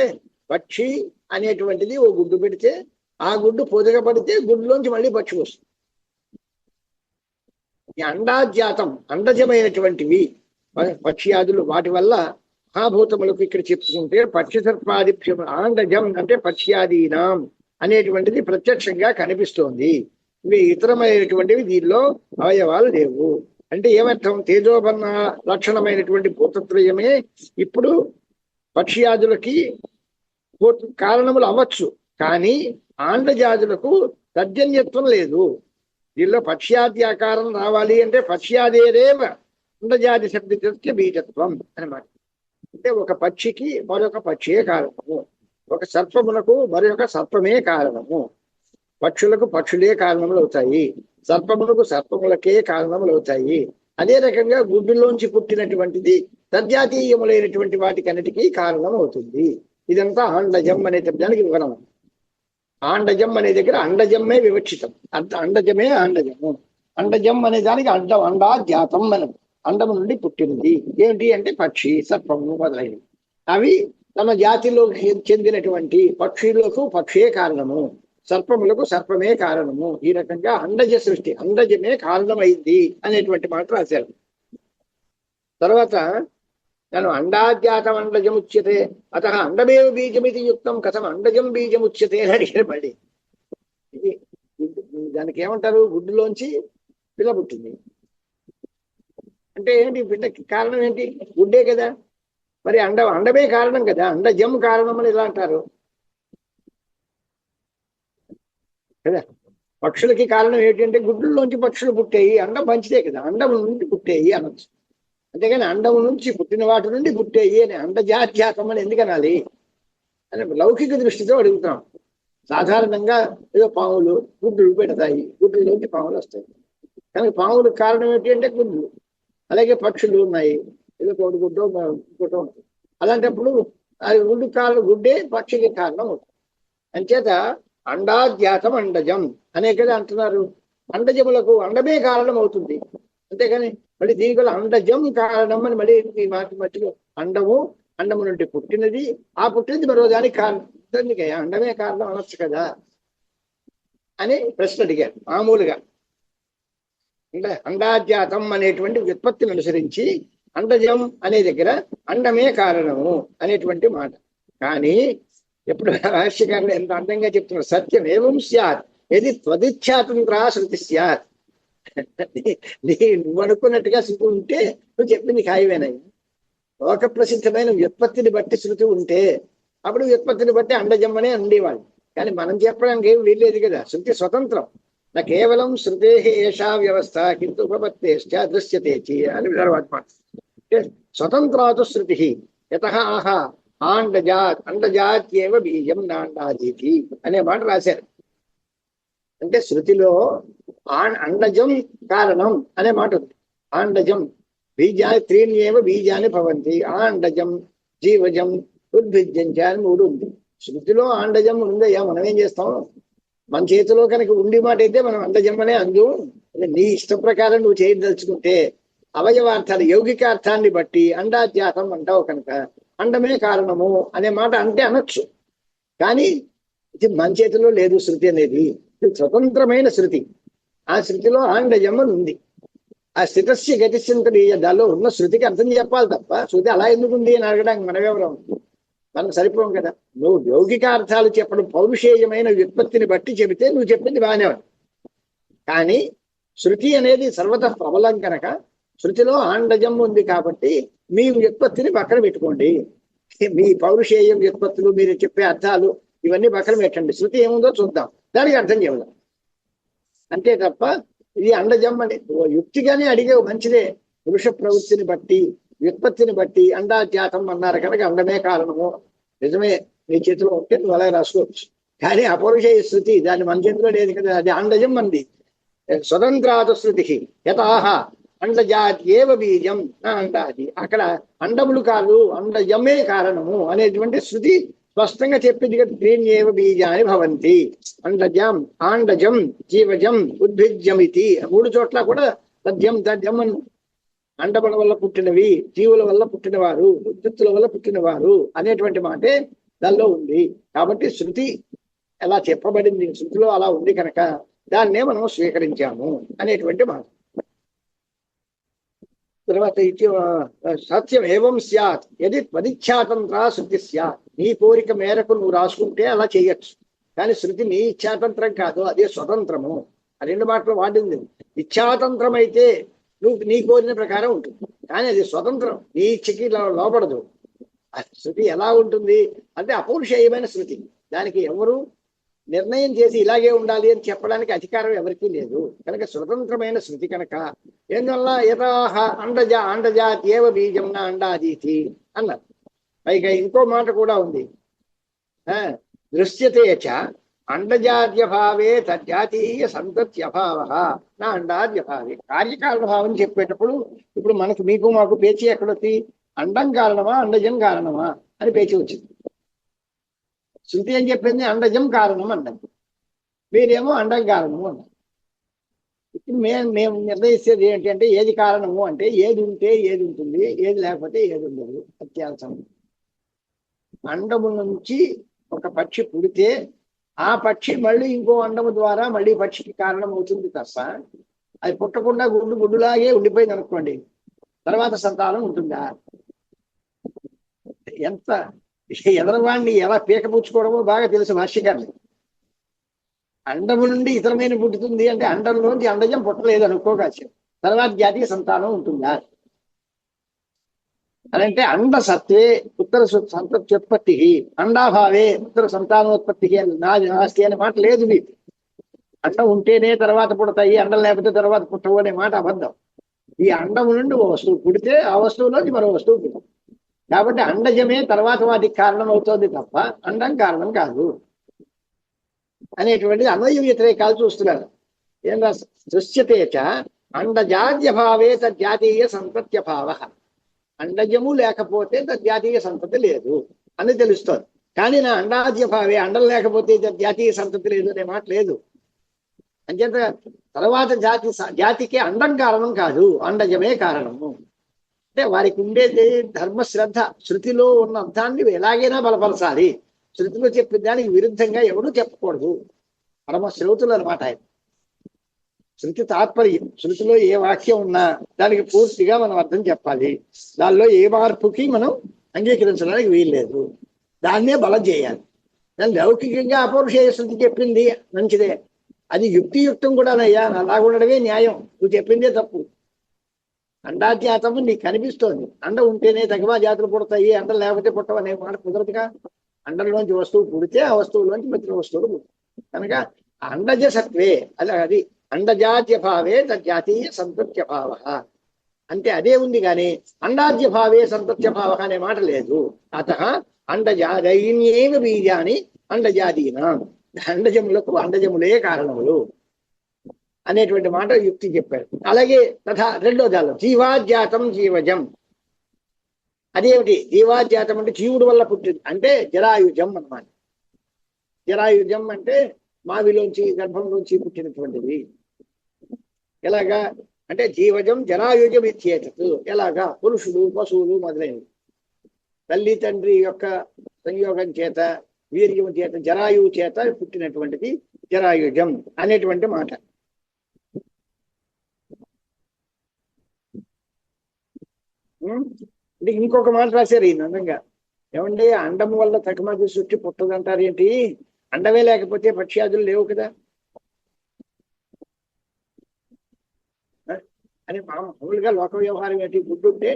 పక్షి అనేటువంటిది ఓ గుడ్డు పెడితే ఆ గుడ్డు పొదగబడితే గుడ్డులోంచి మళ్ళీ పక్షి వస్తుంది. ఈ అండాజ్యాతం అండజమైనటువంటివి పక్ష్యాదులు, వాటి వల్ల మహాభూతములకు ఇక్కడ చెప్పుకుంటే పక్షి సర్పాదిభ్యం ఆండజం అంటే పక్ష్యాదీనాం అనేటువంటిది ప్రత్యక్షంగా కనిపిస్తోంది. ఇవి ఇతరమైనటువంటివి దీనిలో అవయవాలు లేవు. అంటే ఏమర్థం? తేజోబర్ణ లక్షణమైనటువంటి భూతత్రయమే ఇప్పుడు పక్ష్యాదులకి కారణములు అవ్వచ్చు, కానీ ఆండజాతులకు తజ్జన్యత్వం లేదు. దీనిలో పక్ష్యాద్యాకారం రావాలి అంటే పక్ష్యాదేరేవ అండజాతి శబ్ద బీజత్వం అనమాట. అంటే ఒక పక్షికి మరొక పక్షియే కారణము, ఒక సర్పములకు మరొక సర్పమే కారణము. పక్షులకు పక్షులే కారణములు అవుతాయి, సర్పములకు సర్పములకే కారణములు అవుతాయి. అదే రకంగా గుడ్డులోంచి పుట్టినటువంటిది తద్జాతీయములైనటువంటి వాటికన్నిటికీ కారణం అవుతుంది. ఇదంతా ఆండజం అనే శబ్దానికి వివరణ. ఆండజం అనే దగ్గర అండజమే వివక్షితం, అండజమే ఆండజము. అండజం అనే దానికి అండాజ్యాతం మనం, అండము నుండి పుట్టినది. ఏంటి అంటే పక్షి, సర్పము మొదలైనవి. అవి తమ జాతిలో చెందినటువంటి పక్షులకు పక్షే కారణము, సర్పములకు సర్పమే కారణము. ఈ రకంగా అండజ సృష్టి, అండజమే కారణమైంది అనేటువంటి మాట రాశారు. తర్వాత నన్ను అండాద్యాతం అండజముచ్యతే అత అండమేవ బీజమితి యుక్తం కథం అండజం బీజముచ్యతే అని అడిగారు మళ్ళీ. ఇది దానికి ఏమంటారు? గుడ్డులోంచి పిల్ల పుట్టింది అంటే ఏంటి? బిడ్డకి కారణం ఏంటి? గుడ్డే కదా. మరి అండమే కారణం కదా, అండజం కారణం అని ఇలా అంటారు కదా. పక్షులకి కారణం ఏంటంటే గుడ్డుల్లోంచి పక్షులు పుట్టేయి, అండం మంచిదే కదా, అండం నుండి పుట్టేయి అనొచ్చు. అంతేగాని అండం నుంచి పుట్టిన వాటి నుండి పుట్టేయి అని అండజాత్యాతం అని ఎందుకు అనాలి అని లౌకిక దృష్టితో అడుగుతాం. సాధారణంగా ఏదో పాములు గుడ్డులు పెడతాయి, గుడ్డులోంచి పాములు వస్తాయి. కానీ పాములకు కారణం ఏంటి అంటే గుడ్లు. అలాగే పక్షులు ఉన్నాయి, ఏదో కోడి గుడ్డో గుడ్డో ఉంటుంది. అలాంటప్పుడు అది గుడ్డే పక్షికి కారణం అవుతుంది. అంచేత అండాద్యాతం అండజం అనే కదా అంటున్నారు. అండజములకు అండమే కారణం అవుతుంది. అంతేగాని మళ్ళీ దీనికి అండజం కారణం అని మళ్ళీ ఈ మధ్యలో అండము నుండి పుట్టినది, ఆ పుట్టినది మరో దానికి కారణం. అండమే కారణం అనొచ్చు కదా అని ప్రశ్న అడిగారు. మామూలుగా అంటే అండాద్యాతం అనేటువంటి వ్యుత్పత్తిని అనుసరించి అండజం అనే దగ్గర అండమే కారణము అనేటువంటి మాట. కానీ ఎప్పుడు భాష్యకారుడు ఎంత అందంగా చెప్తున్నారు, సత్యం ఏవం స్యాత్ ఏది త్వదిచ్ఛాతంత్రా శృతి స్యాత్. నువ్వు అనుకున్నట్టుగా శృతి ఉంటే నువ్వు చెప్పింది ఖాయమేనాయి. లోక ప్రసిద్ధమైన వ్యుత్పత్తిని బట్టి శృతి ఉంటే అప్పుడు వ్యుత్పత్తిని బట్టి అండజమ్మనే ఉండేవాళ్ళు. కానీ మనం చెప్పడానికి ఏం వీల్లేదు కదా, శృతి స్వతంత్రం. నా కేవలం శృతే ఏషా వ్యవస్థ కింద ఉపపత్తేశ్చ దృశ్యతే అని విదర్వాత్మ. స్వతంత్రాతు శృతి యతః ఆహా అండజాత్యేవ బీజం నాండాదీతి అనే మాట రాశారు. అంటే శృతిలో అండజం కారణం అనే మాట ఉంది. అండజం త్రీణ్యేవ బీజాన్ని భవంతి, అండజం జీవజం ఉద్భిజ్యం అని 3 ఉంది. శృతిలో అండజం ఉందయ్యా, మనం ఏం చేస్తాం? మన చేతిలో కనుక ఉండి మాట అయితే మనం అండజమ్మనే అందు. నీ ఇష్ట ప్రకారం నువ్వు చేయదలుచుకుంటే అవయవార్థాలు యౌగికార్థాన్ని బట్టి అండాధ్యాతం అంటావు కనుక అండమే కారణము అనే మాట అంటే అనొచ్చు. కానీ ఇది మన చేతిలో లేదు శృతి అనేది, ఇది స్వతంత్రమైన శృతి. ఆ శృతిలో అండజం అని ఉంది. ఆ స్థితస్య గతిశంకరీయ దానిలో ఉన్న శృతికి అర్థం చెప్పాలి తప్ప శృతి అలా ఎందుకు ఉంది అని అడగడానికి మనమెవరం? మనం సరిపోం కదా. నువ్వు యౌగికార్థాలు చెప్పడం పౌరుషేయమైన వ్యుత్పత్తిని బట్టి చెబితే నువ్వు చెప్పింది బాగానే ఉంది. కానీ శృతి అనేది సర్వత ప్రబలం కనుక శృతిలో అండజం ఉంది కాబట్టి మీ వ్యుత్పత్తిని పక్కన పెట్టుకోండి. మీ పౌరుషేయ వ్యుత్పత్తులు, మీరు చెప్పే అర్థాలు ఇవన్నీ పక్కన పెట్టండి. శృతి ఏముందో చూద్దాం, దానికి అర్థం చెబుదాం అంతే తప్ప ఇది అండజం అని యుక్తిగానే అడిగేవు మంచిదే. పురుష ప్రవృత్తిని బట్టి వ్యుత్పత్తిని బట్టి అండాధ్యాతం అన్నారు కనుక అండమే కారణము. నిజమే, నీ చేతిలో ఉంటే నువ్వు అలాగే రాసుకోవచ్చు. కానీ అపౌరుషేయ శృతి దాన్ని మన చేతిలో లేదు కదా, అది అండజం అంది. స్వతంత్రాత శృతి యథాహ అండజాత్యేవ బీజం అండాది. అక్కడ అండములు కాదు అండజమే కారణము అనేటువంటి శృతి స్పష్టంగా చెప్పింది కదా. త్రీణ్యేవ బీజాని భవంతి, అండజం జీవజం ఉద్భిజ్యమితి. 3 చోట్ల కూడా తథ్యం అని అండముల వల్ల పుట్టినవి, జీవుల వల్ల పుట్టినవారు, ఉద్భిత్తుల వల్ల పుట్టినవారు అనేటువంటి మాటే దానిలో ఉంది. కాబట్టి శృతి ఎలా చెప్పబడింది, శృతిలో అలా ఉంది కనుక దాన్నే మనం స్వీకరించాము అనేటువంటి మాట. తర్వాత సత్యం ఏవం స్యాత్ యది త్వదిచ్ఛాతంత్రా శృతి స్యాత్. నీ కోరిక మేరకు నువ్వు రాసుకుంటే అలా చేయొచ్చు. కానీ శృతి నీ ఇచ్ఛాతంత్రం కాదు, అదే స్వతంత్రము. ఆ 2 మాటలు వాడింది. ఇచ్ఛాతంత్రం అయితే నువ్వు నీ కోరిన ప్రకారం ఉంటుంది, కానీ అది స్వతంత్రం, నీ ఇచ్చకి లోపడదు. శృతి ఎలా ఉంటుంది అంటే అపౌరుషేయమైన శృతి. దానికి ఎవరు నిర్ణయం చేసి ఇలాగే ఉండాలి అని చెప్పడానికి అధికారం ఎవరికీ లేదు కనుక స్వతంత్రమైన శృతి కనుక ఏందల్లా యథాహ అండజాత్యేవ బీజం నా అండాదీతి అన్నారు. పైగా ఇంకో మాట కూడా ఉంది, దృశ్యతే చ అండజాత్యభావే తజ్జాతీయ సంతత్యభావ నా అండాద్యభావే. కార్యకారణ భావం చెప్పేటప్పుడు ఇప్పుడు మీకు మాకు పేచీ ఎక్కడొచ్చి అండం కారణమా అండజం కారణమా అని పేచీ వచ్చింది. శృతి అని చెప్పింది అండజం కారణం అన్నది, మీరేమో అండం కారణము అన్నారు. ఇప్పుడు మేము నిర్ణయిస్తేది ఏంటంటే ఏది కారణము అంటే ఏది ఉంటే ఏది ఉంటుంది, ఏది లేకపోతే ఏది ఉండదు. అత్యావసరం. అండము నుంచి ఒక పక్షి పుడితే ఆ పక్షి మళ్ళీ ఇంకో అండము ద్వారా మళ్ళీ పక్షికి కారణం అవుతుంది తప్ప అది పుట్టకుండా గుడ్డులాగే ఉండిపోయింది అనుకోండి, తర్వాత సంతానం ఉంటుందా? ఎంత ఎదరవాణ్ణి ఎలా పీకపుచ్చుకోవడమో బాగా తెలుసు భాష్యకారులు. అండము నుండి ఇతరమైన పుట్టుతుంది అంటే అండంలోంచి అండజం పుట్టలేదు అనుకోగాచ్చు, తర్వాత జాతీయ సంతానం ఉంటుందా అని అంటే అండ సత్వే ఉత్తర సంతత్యుత్పత్తి, అండాభావే ఉత్తర సంతానోత్పత్తికి నాస్తి అనే మాట లేదు మీకు. అండం ఉంటేనే తర్వాత పుడతాయి, అండం లేకపోతే తర్వాత పుట్టవు అనే మాట అబద్ధం. ఈ అండము నుండి ఓ వస్తువు పుడితే ఆ వస్తువులోంచి మరో వస్తువు పుట్టింది. కాబట్టి అండజమే తర్వాత వాటికి కారణం అవుతుంది తప్ప అండం కారణం కాదు అనేటువంటిది అన్వయ వ్యతిరేకాలు చూస్తున్నారు. ఏం రా దృశ్యతేచ అండజాద్యభావే తద్జాతీయ సంతత్యభావ. అండజము లేకపోతే తద్జాతీయ సంతతి లేదు అని తెలుస్తోంది. కానీ నా అండాద్యభావే, అండం లేకపోతే జాతీయ సంతతి లేదు అనే మాట లేదు. అంచేత తర్వాత జాతికి అండం కారణం కాదు, అండజమే కారణము. అంటే వారికి ఉండేది ధర్మశ్రద్ధ, శృతిలో ఉన్న అర్థాన్ని ఎలాగైనా బలపరచాలి. శృతిలో చెప్పిన దానికి విరుద్ధంగా ఎవడూ చెప్పకూడదు. పరమ శ్రోతులు అనమాట ఆయన. శృతి తాత్పర్యం, శృతిలో ఏ వాక్యం ఉన్నా దానికి పూర్తిగా మనం అర్థం చెప్పాలి. దానిలో ఏ మార్పుకి మనం అంగీకరించడానికి వీల్లేదు. దాన్నే బలం చేయాలి. దాన్ని లౌకికంగా అపౌరుషేయ శృతి చెప్పింది మంచిదే, అది యుక్తియుక్తం కూడానయ్యా, అలాగ ఉండడమే న్యాయం. నువ్వు చెప్పిందే తప్పు. అండాజాతము నీకు కనిపిస్తోంది, అండ ఉంటేనే తగవా జాతులు పుడతాయి, అండం లేకపోతే పుట్టవు అనే మాట కుదరదుగా. అండంలోంచి వస్తువు పుడితే ఆ వస్తువులోంచి మిత్ర వస్తువులు పుడతాయి. కనుక అండజ సత్వే అది అండజాత్యభావే తద్జాతీయ సంతత్యభావ అంటే అదే ఉంది, కానీ అండాద్యభావే సంతత్యభావ అనే మాట లేదు. అత అండజాదైన్యేవ బీజాని అండజాదీనా, అండజములకు అండజములే కారణములు అనేటువంటి మాట యుక్తి చెప్పారు. అలాగే తథా రెండో దానిలో జీవాజ్యాతం జీవజం. అదేమిటి జీవాజ్యాతం అంటే జీవుడు వల్ల పుట్టింది అంటే జరాయుజం అన్నమాట. జరాయుజం అంటే మావిలోంచి గర్భంలోంచి పుట్టినటువంటిది. ఎలాగా అంటే జీవజం జరాయుజం ఇచ్చేటట్టు. ఎలాగా పురుషుడు పశువులు మొదలైనవి తల్లి తండ్రి యొక్క సంయోగం చేత వీర్యం చేత జరాయువు చేత పుట్టినటువంటిది జరాయుజం అనేటువంటి మాట. అంటే ఇంకొక మాట రాశారు ఈ అందంగా. ఏమంటే అండం వల్ల తకమాకి సృష్టి పుట్టదంటారు ఏంటి? అండమే లేకపోతే పక్ష్యాదులు లేవు కదా అని మామూలుగా లోక వ్యవహారం ఏంటి? గుడ్డు ఉంటే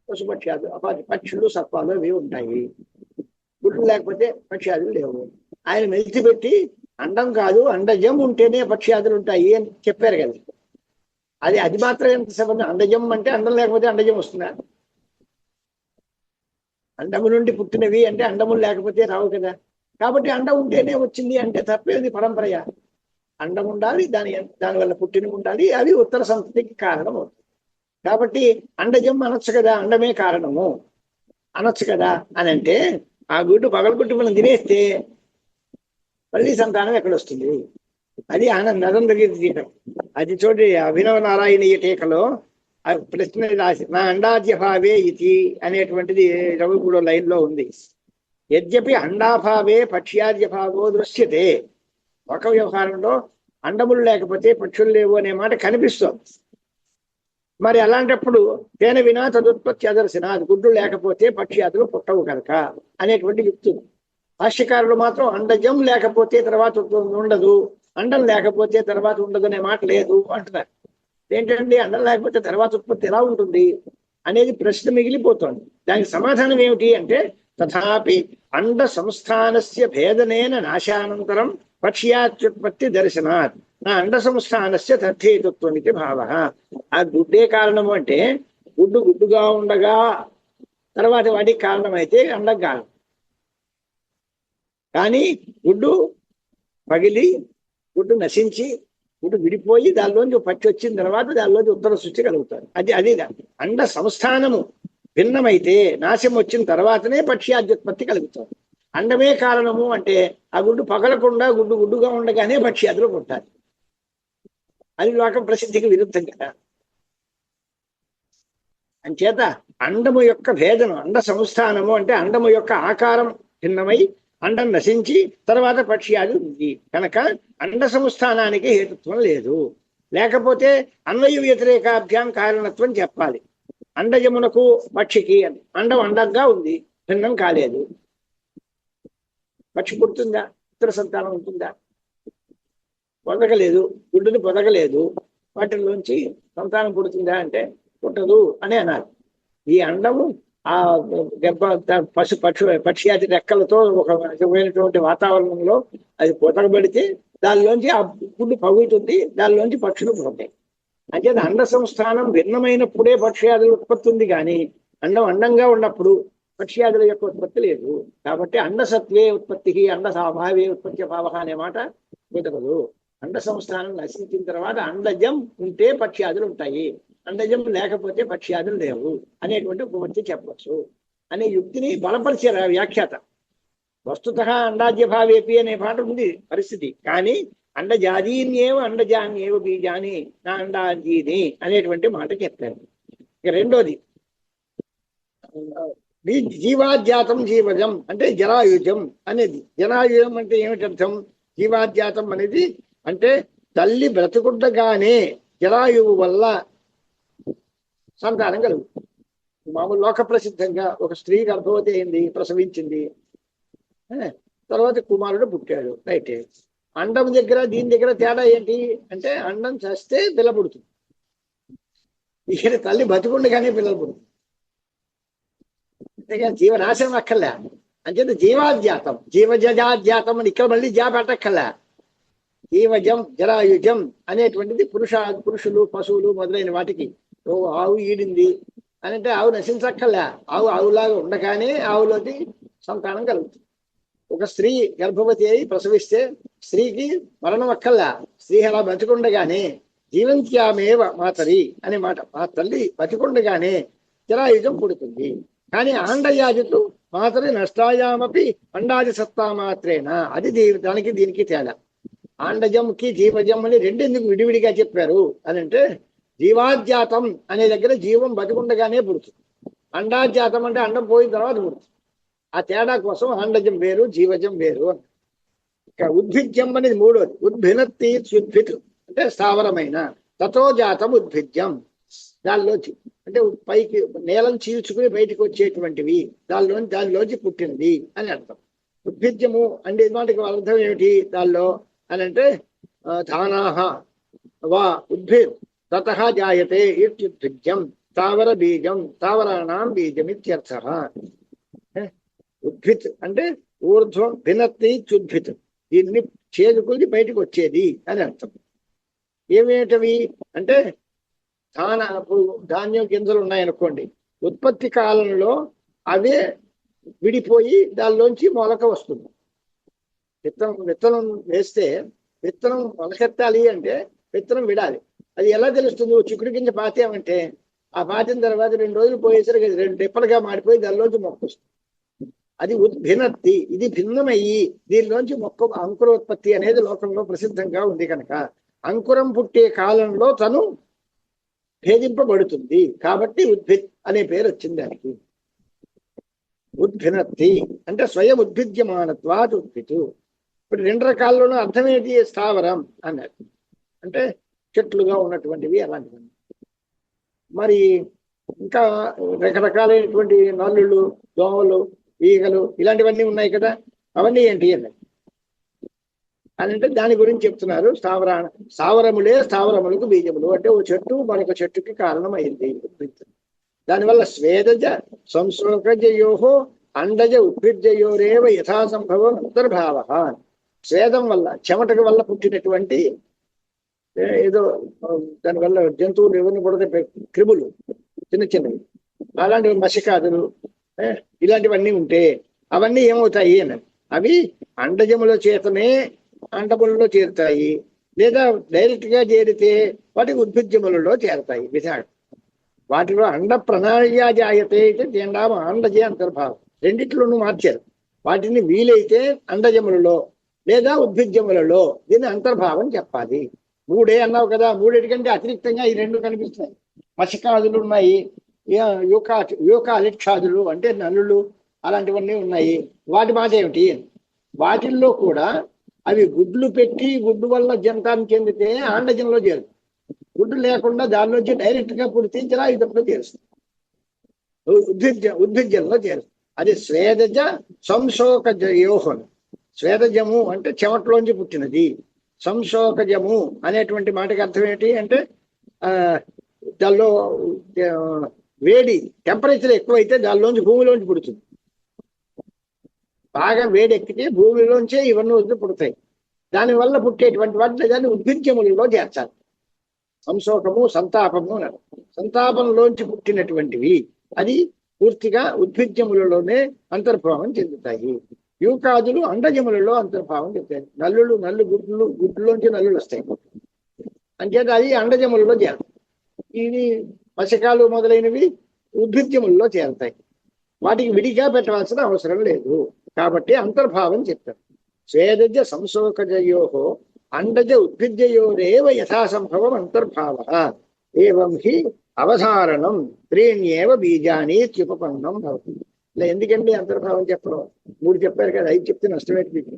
పశుపక్ష్యాదు పక్షులు సత్వాలు అవి ఉంటాయి, గుడ్డు లేకపోతే పక్ష్యాదులు లేవు. ఆయన మెలిచిపెట్టి అండం కాదు అండజం ఉంటేనే పక్ష్యాదులు ఉంటాయి అని చెప్పారు కదా. అది మాత్రం ఎంత సంబంధం? అండజం అంటే అండం లేకపోతే అండజం వస్తుందా? అండము నుండి పుట్టినవి అంటే అండములు లేకపోతే రావు కదా. కాబట్టి అండం ఉంటేనే వచ్చింది అంటే తప్పేది పరంపరయ. అండం ఉండాలి, దానివల్ల పుట్టినవి ఉండాలి, అవి ఉత్తర సంతతికి కారణం అవుతుంది. కాబట్టి అండజం అనొచ్చు కదా, అండమే కారణము అనొచ్చు కదా అని అంటే ఆ గుడ్డు పగలగొట్టి మనం తినేస్తే మళ్ళీ సంతానం ఎక్కడొస్తుంది? అది నదందరి తీయటం. అది చూడండి అభినవ నారాయణీయ టీకలో ప్రశ్న రాసి నా అండాద్యభావే ఇది అనేటువంటిది 23వ లైన్లో ఉంది. యద్యపి అండాభావే పక్ష్యాద్యభావో దృశ్యతే. ఒక వ్యవహారంలో అండములు లేకపోతే పక్షులు లేవు అనే మాట కనిపిస్తుంది. మరి అలాంటప్పుడు తేన వినా తదుత్పత్తి అదర్శన, అది గుడ్డు లేకపోతే పక్ష్యాదులు పుట్టవు కనుక అనేటువంటి యుక్తి. భాష్యకారులు మాత్రం అండజం లేకపోతే తర్వాత ఉండదు, అండం లేకపోతే తర్వాత ఉండదు అనే మాట లేదు అంటున్నారు. ఏంటండి అండం లేకపోతే తర్వాత ఉత్పత్తి ఎలా ఉంటుంది అనేది ప్రశ్న మిగిలిపోతుంది. దానికి సమాధానం ఏమిటి అంటే తథాపి అండ సంస్థానస్య భేదనేన నాశానంతరం పక్ష్యాత్యుత్పత్తి దర్శనాత్ నా అండ సంస్థానస్య తథేతుత్వం ఇది భావ. ఆ గుడ్డే కారణము అంటే గుడ్డుగా ఉండగా తర్వాత వాటికి కారణమైతే అండం కారణం. కానీ గుడ్డు పగిలి గుడ్డు నశించి గుడ్డు విడిపోయి దానిలోంచి పచ్చి వచ్చిన తర్వాత దానిలోంచి ఉత్తర సృష్టి కలుగుతారు. అది అండ సంస్థానము భిన్నమైతే నాశం వచ్చిన తర్వాతనే పక్ష్యాద్యుత్పత్తి కలుగుతుంది. అండమే కారణము అంటే ఆ గుడ్డు పగలకుండా గుడ్డుగా ఉండగానే పక్ష్యాదులు పుట్టాలి. అది లోక ప్రసిద్ధికి విరుద్ధం కదా. అంచేత అండము యొక్క భేదము, అండ సంస్థానము అంటే అండము యొక్క ఆకారం భిన్నమై అండం నశించి తర్వాత పక్ష్యాది ఉంది కనుక అండ సంస్థానానికి హేతుత్వం లేదు. లేకపోతే అన్వయ వ్యతిరేకాభ్యాం కారణత్వం చెప్పాలి. అండజమునకు పక్షికి అని. అండం అండంగా ఉంది, భిన్నం కాలేదు. పక్షి పుడుతుందా? ఇతర సంతానం ఉంటుందా? పొదగలేదు, గుడ్డుని పొదగలేదు. వాటిలోంచి సంతానం పుడుతుందా అంటే పుట్టదు అని అన్నారు. ఈ అండము ఆ దెబ్బ పక్షి రెక్కలతో ఒక రకమైనటువంటి వాతావరణంలో అది పొదగబడితే దానిలోంచి ఆ గుడ్డు పగులుతుంది, దానిలోంచి పక్షులు పుడతాయి. అంటే అండ సంస్థానం భిన్నమైనప్పుడే పక్ష్యాదుల ఉత్పత్తి ఉంది, కానీ అండం అండంగా ఉన్నప్పుడు పక్ష్యాదుల యొక్క ఉత్పత్తి లేదు. కాబట్టి అండసత్వే ఉత్పత్తికి అండ స్వాభావే ఉత్పత్తి భావ అనే మాట కుదరదు. అండ సంస్థానం నశించిన తర్వాత అండజం ఉంటే పక్ష్యాదులు ఉంటాయి, అండజం లేకపోతే పక్ష్యాదులు లేవు అనేటువంటి ఉపపత్తి చెప్పవచ్చు అనే యుక్తిని బలపరిచారు వ్యాఖ్యాత. వస్తుత అండాద్యభావేపి అనే పాట ఉంది పరిస్థితి, కానీ అండజాదీన్యేవ అండజాన్యేవ బీజాని నా అండాజీని అనేటువంటి మాట చెప్పారు. ఇక రెండోది జీవాజ్యాతం జీవజం అంటే జరాయుజం అనేది. జరాయుజం అంటే ఏమిటి అర్థం? జీవాజ్యాతం అనేది అంటే తల్లి బ్రతుకుండగానే జరాయువు వల్ల సంతానం కలుగుతుంది. మామూలు లోక ప్రసిద్ధంగా ఒక స్త్రీ గర్భవతి అయింది, ప్రసవించింది, తర్వాత కుమారుడు పుట్టాడు. రైట్. అండం దగ్గర దీని దగ్గర తేడా ఏంటి అంటే అండం చేస్తే పిల్ల పుడుతుంది, ఇక్కడ తల్లి బతుకుండగానే పిల్లలు పుడుతుంది. అంతేగాని జీవనాశనం అక్కర్లే. అంచేత జీవాజ్యాతం జీవజాజ్యాతం అని ఇక్కడ మళ్ళీ జా పెట్టక్కర్లే. జీవజం జరాయుజం అనేటువంటిది పురుషులు పశువులు మొదలైన వాటికి. ఆవు ఈడింది అని అంటే ఆవు నశించక్కర్లే, ఆవులాగా ఉండగానే ఆవులోకి సంతానం కలుగుతుంది. ఒక స్త్రీ గర్భవతి అయి ప్రసవిస్తే స్త్రీకి మరణం అక్కల్లా, స్త్రీ అలా బతికుండగానే జీవంత్యామేవ మాతరి అనే మాట, ఆ తల్లి బతికుండగానే జరాయుజం పుడుతుంది. కానీ ఆండయాజతు మాతరి నష్టాయామపి అండాది సత్తా మాత్రేన. అది దానికి దీనికి తేడా. ఆండజంకి జీవజం అని రెండు ఎందుకు విడివిడిగా చెప్పారు అని అంటే, జీవాజ్యాతం అనే దగ్గర జీవం బతికుండగానే పుడుతుంది, అండాజ్యాతం అంటే అండం పోయిన తర్వాత పుడుతుంది. ఆ తేడా కోసం ఆండజం వేరు జీవజం వేరు. ఇక ఉద్భిజ్యం అనేది మూడోది. ఉద్భినత్తి ఉద్భిత్ అంటే స్థావరమైన, తతో జాతం ఉద్భిజ్యం దానిలోంచి అంటే పైకి నేలను చీల్చుకుని బయటకు వచ్చేటువంటివి, దానిలోంచి పుట్టినది అని అర్థం. ఉద్భిజ్యము అంటే మాటకి అర్థం ఏమిటి దానిలో అని అంటే ధానాహ వా ఉద్భిద్ తతః జాయతే ఇత్యుద్భిజ్యం స్థావర బీజం స్థావరాణాం బీజం ఇత్యర్థః. ఉద్భిత్ అంటే ఊర్ధ్వం, భినత్తి చుద్భిత్ దీన్ని చేదుకుని బయటకు వచ్చేది అని అర్థం. ఏమేటవి అంటే ధాన్యం గింజలు ఉన్నాయనుకోండి, ఉత్పత్తి కాలంలో అవే విడిపోయి దానిలోంచి మొలక వస్తుంది. విత్తనం వేస్తే విత్తనం మొలకెత్తాలి అంటే విత్తనం విడాలి. అది ఎలా తెలుస్తుంది? చిక్కుడు గింజ పాతామంటే ఆ పాతిన తర్వాత 2 రోజులు పోయేసరికి 2 డిప్పలుగా మారిపోయి దానిలోంచి మొక్క వస్తుంది. అది ఉద్భినత్తి, ఇది భిన్నమయ్యి దీనిలోంచి మొక్క అంకురోత్పత్తి అనేది లోకంలో ప్రసిద్ధంగా ఉంది కనుక అంకురం పుట్టే కాలంలో తను భేదింపబడుతుంది. కాబట్టి ఉద్భిత్ అనే పేరు వచ్చింది దానికి. ఉద్భినత్తి అంటే స్వయం ఉద్భిద్యమానత్వాత్ ఉద్భితు. ఇప్పుడు 2 రకాల్లోనూ అర్థం ఏంటి? స్థావరం అన్నారు అంటే చెట్లుగా ఉన్నటువంటివి అలాంటివి. మరి ఇంకా రకరకాలైనటువంటి నల్లులు, దోమలు, ఈగలు ఇలాంటివన్నీ ఉన్నాయి కదా, అవన్నీ ఏంటి అన్నది అని అంటే దాని గురించి చెప్తున్నారు. స్థావరములే స్థావరములకు బీజములు అంటే ఓ చెట్టు మరొక చెట్టుకి కారణమైంది. దానివల్ల స్వేదజ సంశోకజయోహో అండజ ఉద్భిజయోరేవ యథాసంభవం అంతర్భావ. స్వేదం వల్ల చెమటకు వల్ల పుట్టినటువంటి ఏదో దానివల్ల జంతువులు ఎవరిని కూడా క్రిములు చిన్న చిన్నవి అలాంటివి మసికాదులు ఇలాంటివన్నీ ఉంటే అవన్నీ ఏమవుతాయి అన్నది. అవి అండజముల చేతనే అండములలో చేరుతాయి, లేదా డైరెక్ట్ గా చేరితే వాటికి ఉద్భిజ్యములలో చేరతాయి. విధానం వాటిలో అండ ప్రణాళిగా జాయతే తేండామ అండజే అంతర్భావం రెండిట్లోనూ మార్చారు. వాటిని వీలైతే అండజములలో లేదా ఉద్భిజ్యములలో దీన్ని అంతర్భావం చెప్పాలి. 3 అన్నావు కదా, 3 కంటే అతిరిక్తంగా ఈ 2 కనిపిస్తున్నాయి. మసికాదులు ఉన్నాయి, యూకాలిక్షాదులు అంటే నల్లులు అలాంటివన్నీ ఉన్నాయి. వాటి మాట ఏమిటి? వాటిల్లో కూడా అవి గుడ్లు పెట్టి గుడ్డు వల్ల జంతాన్ని చెందితే ఆండజంలో చేరుతుంది. గుడ్డు లేకుండా దానిలోంచి డైరెక్ట్ గా పుడితే జరాయుధంలో చేరుస్తుంది. ఉద్భిద్యంలో చేరు. అది స్వేదజ సంశోకజయోహం. స్వేదజము అంటే చెమట్లోంచి పుట్టినది. సంశోకజము అనేటువంటి మాటకి అర్థం ఏంటి అంటే దానిలో వేడి టెంపరేచర్ ఎక్కువైతే దానిలోంచి భూమిలోంచి పుడుతుంది. బాగా వేడి ఎక్కితే భూమిలోంచే ఇవన్నీ వదిలి పుడతాయి. దానివల్ల పుట్టేటువంటి వాటిని దాన్ని ఉద్భిద్యములలో చేర్చాలి. సంశోకము సంతాపము అన్నారు. సంతాపంలోంచి పుట్టినటువంటివి అది పూర్తిగా ఉద్భిద్యములలోనే అంతర్భావం చెందుతాయి. యూకాదులు అండజములలో అంతర్భావం చెందుతాయి. నల్లు గుడ్లోంచి నల్లులు వస్తాయి. అంచేత అది అండజములలో చేరుతాయి. ఇది మశకాలు మొదలైనవి ఉద్భిద్యములలో చేరుతాయి. వాటికి విడిగా పెట్టవలసిన అవసరం లేదు. కాబట్టి అంతర్భావం చెప్తారు. స్వేదజ సంశోకజయోహో అండజ ఉద్భిద్యయోరేవ యథాసంభవం అంతర్భావ ఏవం హి అవధారణం త్రీణ్యేవ బీజాని త్యుపపన్నం భవతి. ఇలా ఎందుకండి అంతర్భావం చెప్పడం? 3 చెప్పారు కదా, 5 చెప్తే నష్టమేంటి మీకు?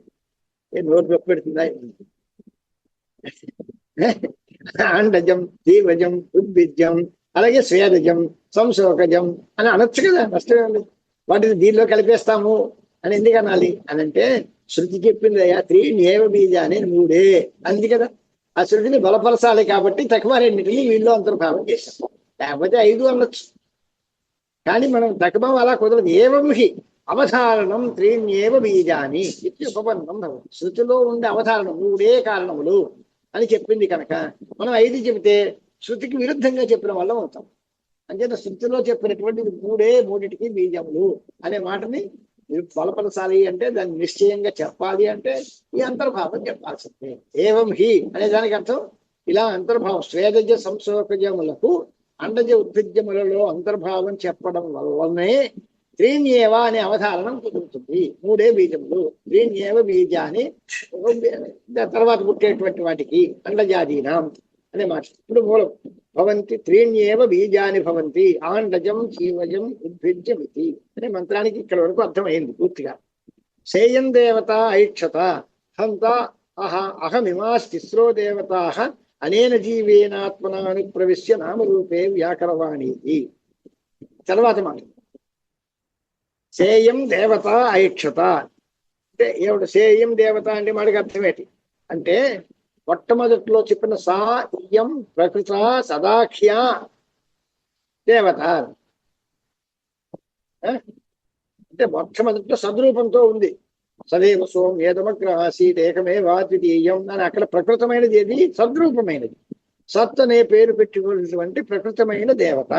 నోరు నొప్పి పెడుతుందా? అండజం, దీవజం, ఉద్భిద్యం, అలాగే స్వేదజం, సంశోకజం అని అనొచ్చు కదా, నష్టమే ఉంది. వాటిని దీనిలో కలిపేస్తాము అని ఎందుకు అనాలి అని అంటే, శృతి చెప్పింది అయ్యా త్రీణ్యేవ బీజాని 3 అంది కదా. ఆ శృతిని బలపరచాలి కాబట్టి తక్కువ రెండింటిని వీళ్ళు అంతర్భావం చేశాం. లేకపోతే 5 అనొచ్చు. కానీ మనం తక్కువ అలా కుదరదు. ఏవం హి అవధారణం త్రీణ్యేవ బీజాని ఇది ఉపపన్నం భవతి. శృతిలో ఉండే అవధారణం 3 కారణములు అని చెప్పింది కనుక మనం 5 చెబితే శృతికి విరుద్ధంగా చెప్పిన వల్ల అవుతాం. అంచేత శృతిలో చెప్పినటువంటి 3టికి బీజములు అనే మాటని బలపరచాలి అంటే, దాన్ని నిశ్చయంగా చెప్పాలి అంటే ఈ అంతర్భావం చెప్పాల్సిందే. ఏవం హి అనే దానికి అర్థం ఇలా అంతర్భావం. స్వేదజ సంశోకజములకు అండజ ఉద్భిద్యములలో అంతర్భావం చెప్పడం వల్లనే త్రీణ్యేవ అనే అవధారణం కుదురుతుంది. 3 బీజములు త్రీణ్యేవ బీజాని తర్వాత పుట్టేటువంటి వాటికి అండజాదీనాం అనే మాట. ఇప్పుడు మూలం భవంతి త్రీణ్యేవ బీజాని భవంతి ఆండజం జీవజం ఉద్భిద్యమితి అనే మంత్రానికి ఇక్కడ వరకు అర్థమైంది పూర్తిగా. సేయం దేవత ఐక్షత హంత అహమిమాస్తిస్రో దేవతా అనేన జీవేనాత్మనాను ప్రవిశ్య నామరూపే వ్యాకరవాణీతి. తర్వాత మాట సేయం దేవత ఐక్షత అంటే ఏమిటి? సేయం దేవత అంటే మాటకి అర్థం ఏంటి అంటే, మొట్టమొదట్లో చెప్పిన సా ఇయం ప్రకృత సదాఖ్య దేవత అంటే మొట్టమొదట్లో సద్రూపంతో ఉంది. సదేవ సోం ఏదమగ్ర ఆసీత్ ఏకమేవాద్వితీయం అని అక్కడ ప్రకృతమైనది ఏది? సద్రూపమైనది. సత్ అనే పేరు పెట్టుకున్నటువంటి ప్రకృతమైన దేవత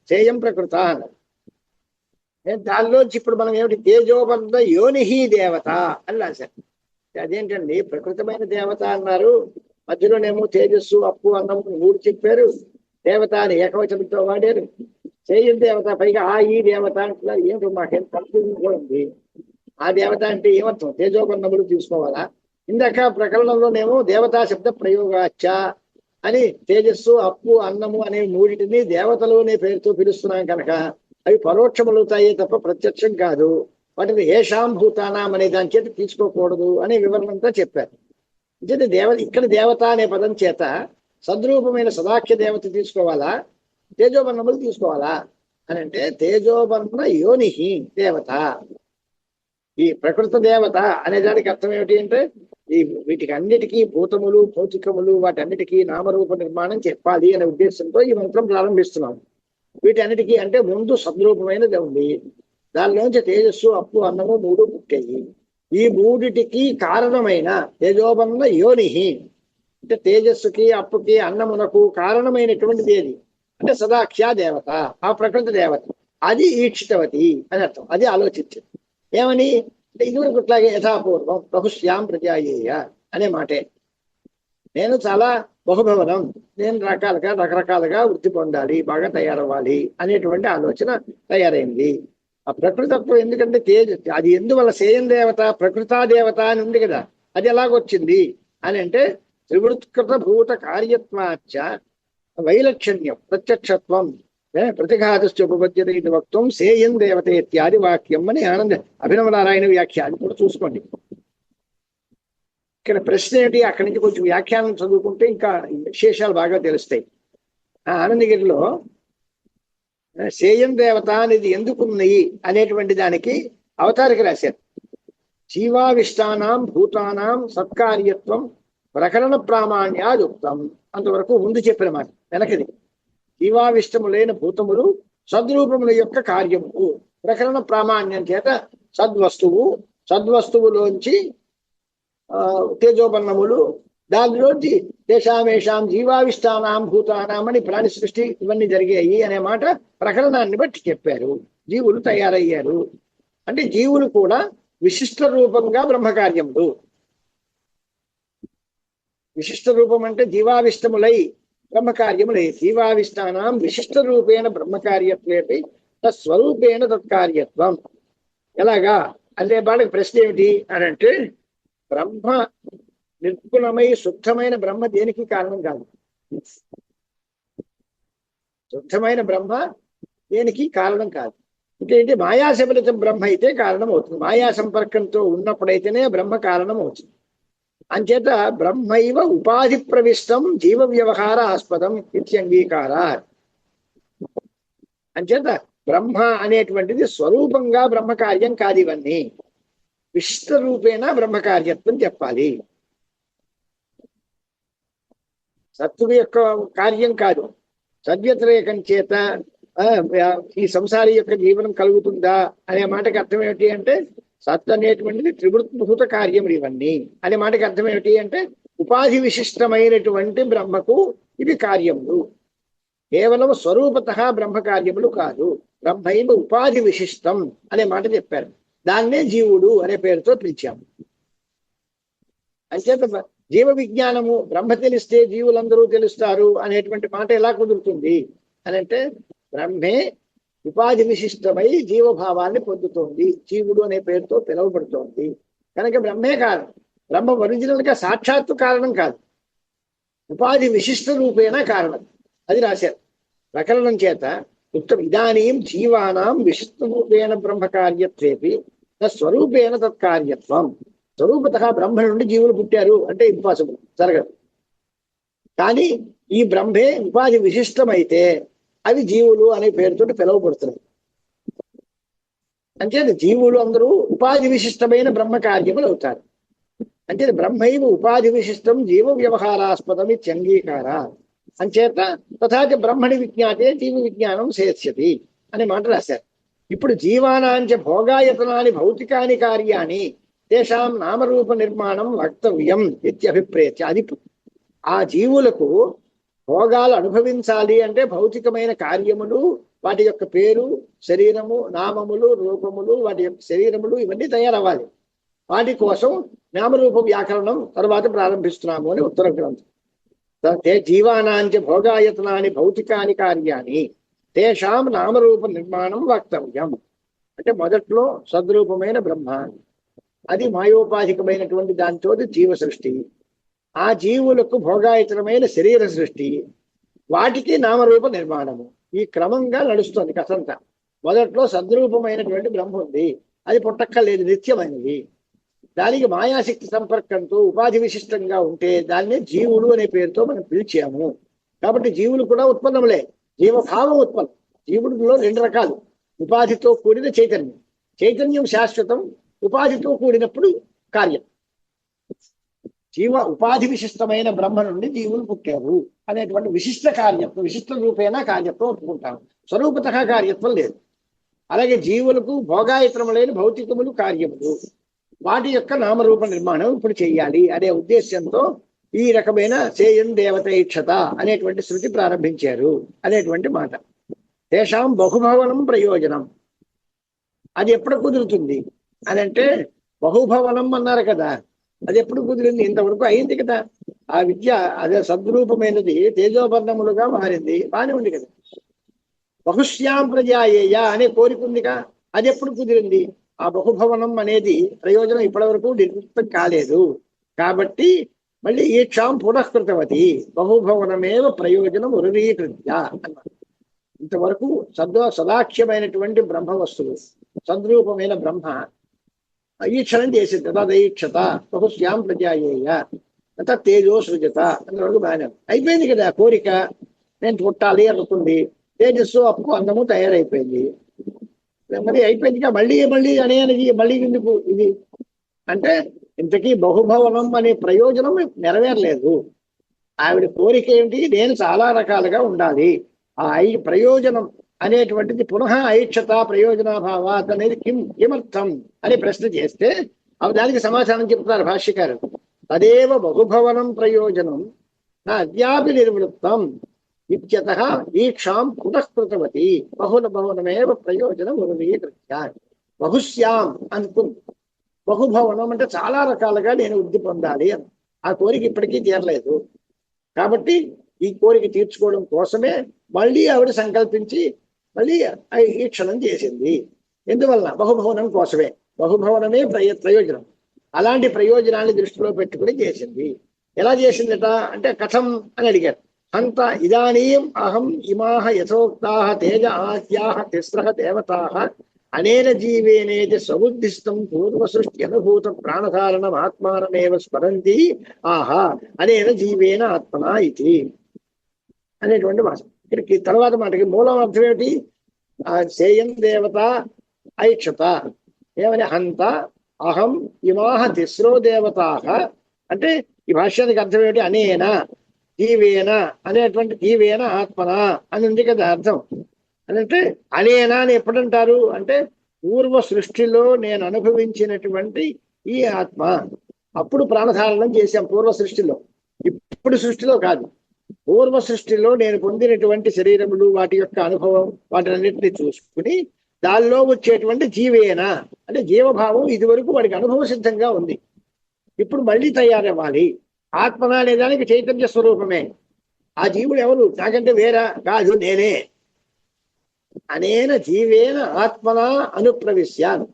సేయం ప్రకృత అన్నది. దానిలోంచి ఇప్పుడు మనం ఏమిటి? తేజోబంధ యోనిహి దేవత అని రాశారు. అదేంటండి ప్రకృతమైన దేవత అన్నారు, మధ్యలోనేమో తేజస్సు అప్పు అన్నము 3 చెప్పారు, దేవత అని ఏకవచనంతో వాడారు. సేయం దేవత పైగా ఈ దేవత అంటున్నారు. ఏమిటో మాకేం కన్ఫ్యూజన్ కూడా ఉంది. ఆ దేవత అంటే ఏమర్థం? తేజోబంధములు తీసుకోవాలా? ఇందాక ప్రకరణంలోనేమో దేవతా శబ్ద ప్రయోగాచ అని తేజస్సు అప్పు అన్నము అనే 3టిని దేవతలు అనే పేరుతో పిలుస్తున్నాం కనుక అవి పరోక్షములవుతాయే తప్ప ప్రత్యక్షం కాదు. వాటిని ఏషాం భూతానాం అనే దాని చేత తీసుకోకూడదు అనే వివరణంతా చెప్పారు. అంటే ఇక్కడ దేవత అనే పదం చేత సద్రూపమైన సదాఖ్య దేవత తీసుకోవాలా, తేజోబన్నములు తీసుకోవాలా అని అంటే, తేజోబన్న యోనిహి దేవత. ఈ ప్రకృత దేవత అనే దానికి అర్థం ఏమిటి అంటే, వీటికి అన్నిటికీ భూతములు భౌతికములు వాటన్నిటికీ నామరూప నిర్మాణం చెప్పాలి అనే ఉద్దేశంతో ఈ మంత్రం ప్రారంభిస్తున్నాం. వీటన్నిటికీ అంటే ముందు సద్రూపమైనది ఉంది, దానిలోంచి తేజస్సు అప్పు అన్నము 3 పుట్టాయి. ఈ 3టికి కారణమైన తేజోబన్న యోనిహి అంటే తేజస్సుకి అప్పుకి అన్నమునకు కారణమైనటువంటిది ఏది అంటే సదాఖ్యా దేవత, ఆ ప్రకృతి దేవత. అది ఈక్షితవతి అని అర్థం. అది ఆలోచించింది. ఏమని అంటే ఇదివరకు ఇట్లాగే యథాపూర్వం బహుశ్యాం ప్రజాయేయ అనే మాటే. నేను చాలా బహుభవనం, నేను రకరకాలుగా వృద్ధి పొందాలి, బాగా తయారవ్వాలి అనేటువంటి ఆలోచన తయారైంది. ఆ ప్రకృతత్వం ఎందుకంటే అది ఎందువల్ల సేయం దేవత ప్రకృతా దేవత అని ఉంది కదా, అది ఎలాగొచ్చింది అని అంటే త్రివృత్కృత భూత కార్యత్వాచ వైలక్షణ్యం ప్రత్యక్షత్వం ప్రతిఘాతశ్చోపద్యత ఇది వక్తం సేయం దేవత ఇత్యాది వాక్యం అని ఆనంద అభినవనారాయణ వ్యాఖ్యానం కూడా చూసుకోండి. ఇక్కడ ప్రశ్న ఏంటి? అక్కడి నుంచి కొంచెం వ్యాఖ్యానం చదువుకుంటే ఇంకా విశేషాలు బాగా తెలుస్తాయి. ఆ ఆనందగిరిలో సేయం దేవత అనేది ఎందుకున్నాయి అనేటువంటి దానికి అవతారిక రాశారు. జీవావిష్టానాం భూతానాం సత్కార్యత్వం ప్రకరణ ప్రామాణ్యాదుక్తం. అంతవరకు ముందు చెప్పిన మాట వెనకది. జీవావిష్టము లేని భూతములు సద్రూపముల యొక్క కార్యములు ప్రకరణ ప్రామాణ్యం చేత సద్వస్తువులోంచి తేజోపన్నములు, దానిలోంచి దేశామేషాం జీవావిష్టానాం భూతానాం అని ప్రాణి సృష్టి ఇవన్నీ జరిగాయి అనే మాట ప్రకరణాన్ని బట్టి చెప్పారు. జీవులు తయారయ్యారు అంటే జీవులు కూడా విశిష్ట రూపంగా బ్రహ్మకార్యములు. విశిష్ట రూపం అంటే జీవావిష్టములై బ్రహ్మకార్యములై. జీవావిష్టానాం విశిష్ట రూపేణ బ్రహ్మకార్యత్వేపి తస్వరూపేణ తత్కార్యత్వం. ఎలాగా అంటే వాళ్ళకి ప్రశ్న ఏమిటి అని అంటే, బ్రహ్మ నిర్గుణమై శుద్ధమైన బ్రహ్మ దేనికి కారణం కాదు. శుద్ధమైన బ్రహ్మ దేనికి కారణం కాదు. ఇంకేంటి మాయాశబలిత బ్రహ్మ అయితే కారణం అవుతుంది. మాయా సంపర్కంతో ఉన్నప్పుడైతేనే బ్రహ్మ కారణం అవుతుంది. అంచేత బ్రహ్మైవ ఉపాధి ప్రవిష్టం జీవ వ్యవహార ఆస్పదం ఇత్యంగీకార. అంచేత బ్రహ్మ అనేటువంటిది స్వరూపంగా బ్రహ్మకార్యం కాదు. ఇవన్నీ విశిష్ట రూపేణ బ్రహ్మకార్యత్వం చెప్పాలి. సత్తువు యొక్క కార్యం కాదు. సద్వ్యతిరేకం చేత ఈ సంసారి యొక్క జీవనం కలుగుతుందా అనే మాటకి అర్థం ఏమిటి అంటే, సత్ అనేటువంటిది త్రివృత్భూత కార్యములు ఇవన్నీ అనే మాటకి అర్థం ఏమిటి అంటే, ఉపాధి విశిష్టమైనటువంటి బ్రహ్మకు ఇవి కార్యములు. కేవలం స్వరూపత బ్రహ్మ కార్యములు కాదు. బ్రహ్మైవ ఉపాధి విశిష్టం అనే మాట చెప్పారు. దాన్నే జీవుడు అనే పేరుతో పిలిచాము. అంచేత జీవ విజ్ఞానము బ్రహ్మ తెలిస్తే జీవులందరూ తెలుస్తారు అనేటువంటి మాట ఎలా కుదురుతుంది అని అంటే, బ్రహ్మే ఉపాధి విశిష్టమై జీవభావాన్ని పొందుతోంది, జీవుడు అనే పేరుతో పిలువబడుతోంది కనుక బ్రహ్మే కారణం. బ్రహ్మ ఒరిజినల్ గా సాక్షాత్తు కారణం కాదు, ఉపాధి విశిష్ట రూపేణ కారణం. అది రాశారు ప్రకరణం చేత. ఉత్తమ ఇదానీం జీవానాం విశిష్ట రూపేణ బ్రహ్మ కార్యత్వేపి స్వరూపేణ తత్కార్యత్వం. స్వరూపత బ్రహ్మ నుండి జీవులు పుట్టారు అంటే ఇంపాసిబుల్, జరగదు. కానీ ఈ బ్రహ్మే ఉపాధి విశిష్టమైతే అవి జీవులు అనే పేరుతో పిలువబడుతున్నాయి. అంటే జీవులు అందరూ ఉపాధి విశిష్టమైన బ్రహ్మ కార్యములు అవుతారు. అంటే బ్రహ్మైవ ఉపాధి విశిష్టం జీవ వ్యవహారాస్పదం ఇత్యంగీకార. అంచేత తథాచ బ్రహ్మణి విజ్ఞాతే జీవ విజ్ఞానం శేష్యతి అనే మాట రాశారు. ఇప్పుడు జీవానాంచ భోగాయతనాని భౌతికాని కార్యాన్ని తేషాం నామరూప నిర్మాణం వక్తవ్యం ఇత్యభిప్రేత్య. అది ఆ జీవులకు భోగాలు అనుభవించాలి అంటే భౌతికమైన కార్యములు, వాటి యొక్క పేరు, శరీరము, నామములు, రూపములు, వాటి యొక్క శరీరములు ఇవన్నీ తయారవ్వాలి. వాటి కోసం నామరూప వ్యాకరణం తర్వాత ప్రారంభిస్తున్నాము అని ఉత్తర గ్రంథం. జీవానాంచ భోగాయతనాని భౌతికాని కార్యాన్ని తేషాం నామరూప నిర్మాణం వక్తవ్యం. అంటే మొదట్లో సద్రూపమైన బ్రహ్మ, అది మాయోపాధికమైనటువంటి దాంతో జీవ సృష్టి, ఆ జీవులకు భోగాయతనమైన శరీర సృష్టి, వాటికి నామరూప నిర్మాణము. ఈ క్రమంగా నడుస్తుంది కథంతా. మొదట్లో సద్రూపమైనటువంటి బ్రహ్మ ఉంది, అది పుట్టక్కర్లేదు, నిత్యమైనది. దానికి మాయాశక్తి సంపర్కంతో ఉపాధి విశిష్టంగా ఉంటే దాన్నే జీవుడు అనే పేరుతో మనం పిలిచాము. కాబట్టి జీవులు కూడా ఉత్పన్నములే, జీవభావం ఉత్పన్నం. జీవుడిలో రెండు రకాలు, ఉపాధితో కూడిన చైతన్యం. చైతన్యం శాశ్వతం, ఉపాధితో కూడినప్పుడు కార్యం. జీవ ఉపాధి విశిష్టమైన బ్రహ్మ నుండి జీవులు పుట్టారు అనేటువంటి విశిష్ట కార్యత్వం, విశిష్ట రూపేణ కార్యత్వం ఒప్పుకుంటాము. స్వరూపత కార్యత్వం లేదు. అలాగే జీవులకు భోగాయత్రములైన భౌతికములు కార్యములు, వాటి యొక్క నామరూప నిర్మాణం ఇప్పుడు చెయ్యాలి అనే ఉద్దేశంతో ఈ రకమైన సేయం దేవత ఇక్షత అనేటువంటి శృతి ప్రారంభించారు అనేటువంటి మాట. తేషాం బహుభవనం ప్రయోజనం. అది ఎప్పుడు కుదురుతుంది అని అంటే, బహుభవనం అన్నారు కదా, అది ఎప్పుడు కుదిరింది? ఇంతవరకు అయింది కదా. ఆ విద్య అదే సద్రూపమైనది తేజోబర్ణములుగా మారింది, బాగానే ఉంది కదా. బహుశ్యాం ప్రజాయేయ అనే కోరిక ఉందిగా, అది ఎప్పుడు కుదిరింది? ఆ బహుభవనం అనేది ప్రయోజనం ఇప్పటివరకు నిర్వృత్తం కాలేదు. కాబట్టి మళ్ళీ ఈ క్షాం పునఃకృతవతి బహుభవనమేవ ప్రయోజనం ఉరురీకృత్య అన్నారు. ఇంతవరకు సదాఖ్యమైనటువంటి బ్రహ్మ వస్తువు, సద్రూపమైన బ్రహ్మ ఈక్షణం చేసింది. తదీక్షత బహుశ్యాం ప్రజాయేయ అంత తేజో సృజత అంతవరకు బాగానే అయిపోయింది కదా. కోరిక నేను పుట్టాలి అనుకుంది, తేజస్సు అప్పు అందము తయారైపోయింది. మరి అయిపోయిందిగా మళ్ళీ మళ్ళీ అనేది మళ్ళీ ఎందుకు ఇది అంటే ఇంతకీ బహుభవనం అనే ప్రయోజనం నెరవేరలేదు. ఆవిడ కోరిక ఏమిటి, నేను చాలా రకాలుగా ఉండాలి, ఆ ప్రయోజనం అనేటువంటిది పునః ఐక్షత ప్రయోజనాభావాత్ అనేది కిమర్థం అని ప్రశ్న చేస్తే దానికి సమాధానం చెప్తున్నారు భాష్యకారు. తదేవ బహుభవనం ప్రయోజనం నా అద్యాపి నిర్వృత్తం ఇత్యతః ఈక్షాం పునఃకృతవతి బహుభవనమేవ ప్రయోజనం ఉదీకృత్య. బహుశ్యాం అనుకుంది. బహుభవనం అంటే చాలా రకాలుగా నేను వృద్ధి పొందాలి అని. ఆ కోరిక ఇప్పటికీ తీరలేదు. కాబట్టి ఈ కోరిక తీర్చుకోవడం కోసమే మళ్ళీ ఆవిడ సంకల్పించి మళ్ళీ ఈ క్షణం చేసింది. ఎందువల్ల? బహుభవనం కోసమే. బహుభవనమే ప్రయోజనం. అలాంటి ప్రయోజనాన్ని దృష్టిలో పెట్టుకుని చేసింది. ఎలా చేసిందట అంటే కథం అని అడిగారు. అంత ఇదానీం అహం ఇమాహ యథోక్తాః తేజ ఆద్యాః తిస్రః దేవతాః అనేన జీవేనేతి సముద్దిష్టం పూర్వసృష్టి అనుభూత ప్రాణధారణం ఆత్మానమేవ స్మరంతి ఆహా అనేన జీవేన ఆత్మనా ఇది అనేటువంటి భాష. ఇక్కడికి తర్వాత మాటకి మూలం అర్థం ఏమిటి? సేయం దేవత ఐక్షత ఏమని హంత అహం ఇమాహ తిస్రో దేవతాః అంటే ఈ భాష్యానికి అర్థం ఏమిటి? అనేన జీవేన అనేటువంటి జీవేన ఆత్మన అని ఉంది కదా అర్థం. అంటే అనేనా అని ఎప్పుడంటారు అంటే పూర్వ సృష్టిలో నేను అనుభవించినటువంటి ఈ ఆత్మ. అప్పుడు ప్రాణధారణం చేశాం పూర్వ సృష్టిలో, ఇప్పుడు సృష్టిలో కాదు. పూర్వ సృష్టిలో నేను పొందినటువంటి శరీరములు వాటి యొక్క అనుభవం వాటినన్నింటినీ చూసుకుని దానిలో వచ్చేటువంటి జీవేన అంటే జీవభావం ఇదివరకు వాడికి అనుభవ సిద్ధంగా ఉంది. ఇప్పుడు మళ్ళీ తయారవ్వాలి. ఆత్మన అనే దానికి చైతన్య స్వరూపమే. ఆ జీవుడు ఎవరు? నాకంటే వేరా కాదు, నేనే. అనేన జీవేన ఆత్మన అనుప్రవిశ్యాను.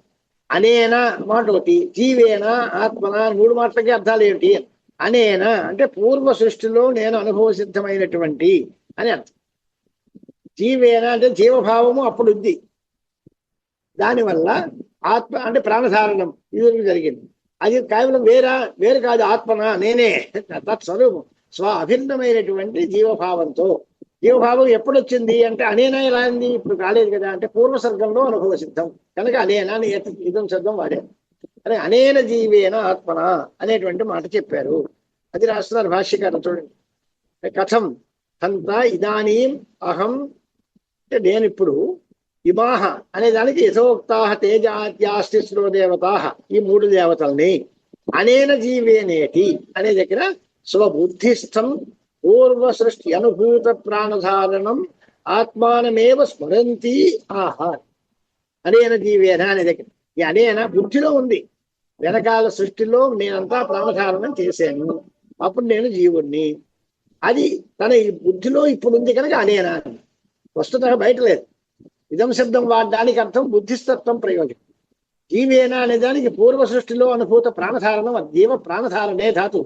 అనేన మాట ఒకటి, జీవేన ఆత్మన మూడు మాటలకి అర్థాలు ఏమిటి? అనేన అంటే పూర్వ సృష్టిలో నేను అనుభవ సిద్ధమైనటువంటి అని అర్థం. జీవేన అంటే జీవభావము అప్పుడు ఉంది. దానివల్ల ఆత్మ అంటే ప్రాణధారణం ఇది జరిగింది. అది కేవలం వేరు కాదు, ఆత్మన నేనే తత్స్వరూపం స్వ అభిన్నమైనటువంటి జీవభావంతో. జీవభావం ఎప్పుడు వచ్చింది అంటే అనేనా ఎలా ఉంది? ఇప్పుడు కాలేదు కదా అంటే పూర్వసర్గంలో అనుభవ సిద్ధం కనుక అనేనా ఇదం శబ్దం వాడారు. అదే అనేన జీవేన ఆత్మన అనేటువంటి మాట చెప్పారు. అది రాస్తున్నారు భాష్యకారం చూడండి. కథం హంత ఇదానీం అహం అంటే నేను ఇప్పుడు ఇమాహ అనే దానికి యథోక్తాః తేజాద్యాస్తిస్రో దేవతాః ఈ మూడు దేవతల్ని అనేన జీవేనేటి అనే దగ్గర స్వబుద్ధిస్థం పూర్వ సృష్టి అనుభూత ప్రాణధారణం ఆత్మానమేవ స్మరంతి ఆహా అనేన జీవేన అనే దగ్గర ఈ అనేన బుద్ధిలో ఉంది. వెనకాల సృష్టిలో నేనంతా ప్రాణధారణం చేశాను, అప్పుడు నేను జీవుణ్ణి. అది తన ఈ బుద్ధిలో ఇప్పుడు ఉంది కనుక అనేనా వస్తుత బయట లేదు. ఇదం శబ్దం వాడడానికి అర్థం బుద్ధిస్తత్వం ప్రయోజనం. జీవేన అనే దానికి పూర్వ సృష్టిలో అనుభూత ప్రాణధారణం. జీవ ప్రాణధారణే ధాతు.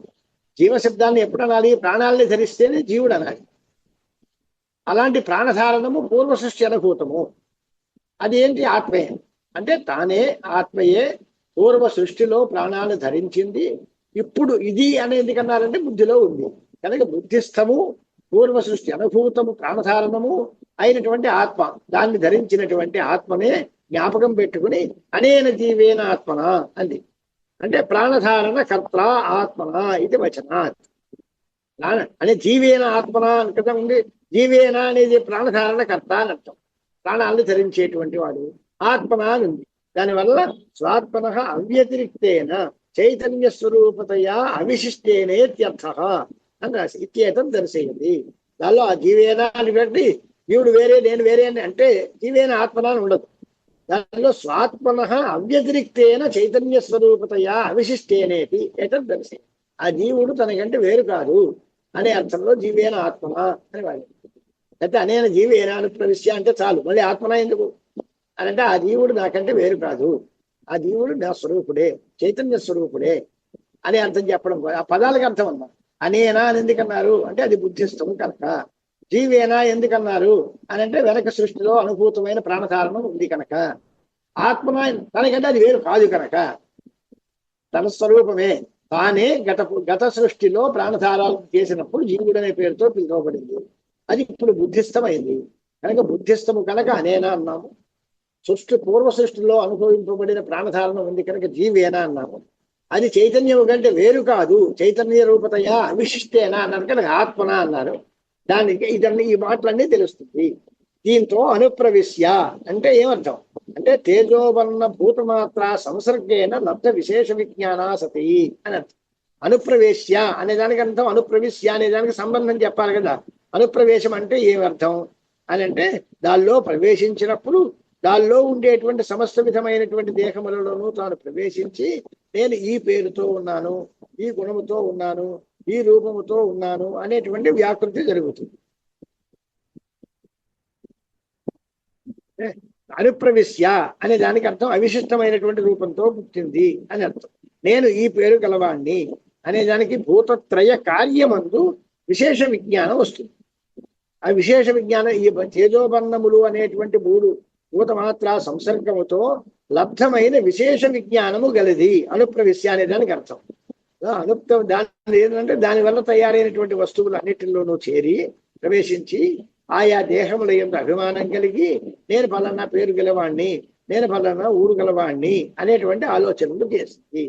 జీవశబ్దాన్ని ఎప్పుడు అనాలి? ప్రాణాలని ధరిస్తేనే జీవుడు అనాలి. అలాంటి ప్రాణధారణము పూర్వ సృష్టి అనుభూతము. అది ఏంటి? ఆత్మే అంటే తానే ఆత్మయే పూర్వ సృష్టిలో ప్రాణాలను ధరించింది. ఇప్పుడు ఇది అనేది కన్నారంటే బుద్ధిలో ఉంది కనుక బుద్ధిస్థము పూర్వ సృష్టి అనుభూతము ప్రాణధారణము అయినటువంటి ఆత్మ, దాన్ని ధరించినటువంటి ఆత్మనే జ్ఞాపకం పెట్టుకుని అనేన జీవేన ఆత్మన అంది. అంటే ప్రాణధారణ కర్త ఆత్మన ఇది వచనాత్. అనే జీవేన ఆత్మన కదా ఉంది. జీవేన అనేది ప్రాణధారణ కర్త అని అర్థం. ప్రాణాలను ధరించేటువంటి వాడు ఆత్మన అని ఉంది. దానివల్ల స్వాత్మన అవ్యతిరిక్తేన చైతన్య స్వరూపతయా అవిశిష్టేనేత్యర్థ అని రాసి ఇత్యేతం దర్శయండి. దానిలో ఆ జీవేన అని పెట్టి జీవుడు వేరే నేను వేరే అని అంటే జీవేన ఆత్మన అని ఉండదు. దానిలో స్వాత్మన అవ్యతిరిక్తేన చైతన్య స్వరూపతయా అవిశిష్టేనేటి ఏతం దర్శయం. ఆ జీవుడు తనకంటే వేరు కాదు అనే అర్థంలో జీవేన ఆత్మన అని వాడు. అయితే అనేన జీవేన అనుప్రవిశ్య అంటే చాలు, మళ్ళీ ఆత్మన ఎందుకు అని అంటే ఆ జీవుడు నాకంటే వేరు కాదు, ఆ జీవుడు నా స్వరూపుడే, చైతన్య స్వరూపుడే అనే అర్థం చెప్పడం. ఆ పదాలకు అర్థం అన్నారు. అనేనా అని ఎందుకన్నారు అంటే అది బుద్ధిస్థము కనుక. జీవేనా ఎందుకన్నారు అని అంటే వెనక సృష్టిలో అనుభూతమైన ప్రాణధారణం ఉంది కనుక. ఆత్మన తనకంటే అది వేరు కాదు కనుక తన స్వరూపమే. తానే గత సృష్టిలో ప్రాణధారాలు చేసినప్పుడు జీవుడు అనే పేరుతో పిలువబడింది. అది ఇప్పుడు బుద్ధిస్థమైంది. కనుక బుద్ధిస్తము కనుక అనేనా అన్నాము. పూర్వ సృష్టిలో అనుభవింపబడిన ప్రాణధారణ ఉంది కనుక జీవేనా అన్నాము. అది చైతన్యము కంటే వేరు కాదు, చైతన్య రూపతయా అవిశిష్టేనా అన్నారు కనుక ఆత్మన అన్నారు. దానికి ఇదన్నీ ఈ మాటలన్నీ తెలుస్తుంది. దీంతో అనుప్రవిశ్య అంటే ఏమర్థం అంటే తేజోవర్ణ భూతమాత్ర సంసర్గేణ లబ్ధ విశేష విజ్ఞాన సతి అని అర్థం. అనుప్రవేశ్య అనే దానికి అర్థం అనుప్రవిశ్య అనే దానికి సంబంధం చెప్పాలి కదా. అనుప్రవేశం అంటే ఏమర్థం అని అంటే దానిలో ప్రవేశించినప్పుడు దానిలో ఉండేటువంటి సమస్త విధమైనటువంటి దేహములలోనూ తాను ప్రవేశించి నేను ఈ పేరుతో ఉన్నాను, ఈ గుణముతో ఉన్నాను, ఈ రూపముతో ఉన్నాను అనేటువంటి వ్యాకృతి జరుగుతుంది. అనుప్రవిశ్య అనే దానికి అర్థం అవిశిష్టమైనటువంటి రూపంతో పుట్టింది అని అర్థం. నేను ఈ పేరు గలవాణ్ణి అనే దానికి భూతత్రయ కార్యమందు విశేష విజ్ఞానం వస్తుంది. ఆ విశేష విజ్ఞానం ఈ తేజోబర్ణములు అనేటువంటి మూడు భూతమాత్ర సంసర్గముతో లబ్ధమైన విశేష విజ్ఞానము గలది అనుప్రవిశ్య అనే దానికి అర్థం. దాని ఏంటంటే దానివల్ల తయారైనటువంటి వస్తువులు అన్నిటిలోనూ చేరి ప్రవేశించి ఆయా దేహముల యందు అభిమానం కలిగి నేను ఫలానా పేరు గలవాణ్ణి, నేను ఫలానా ఊరు గలవాణ్ణి అనేటువంటి ఆలోచనలు చేస్తుంది.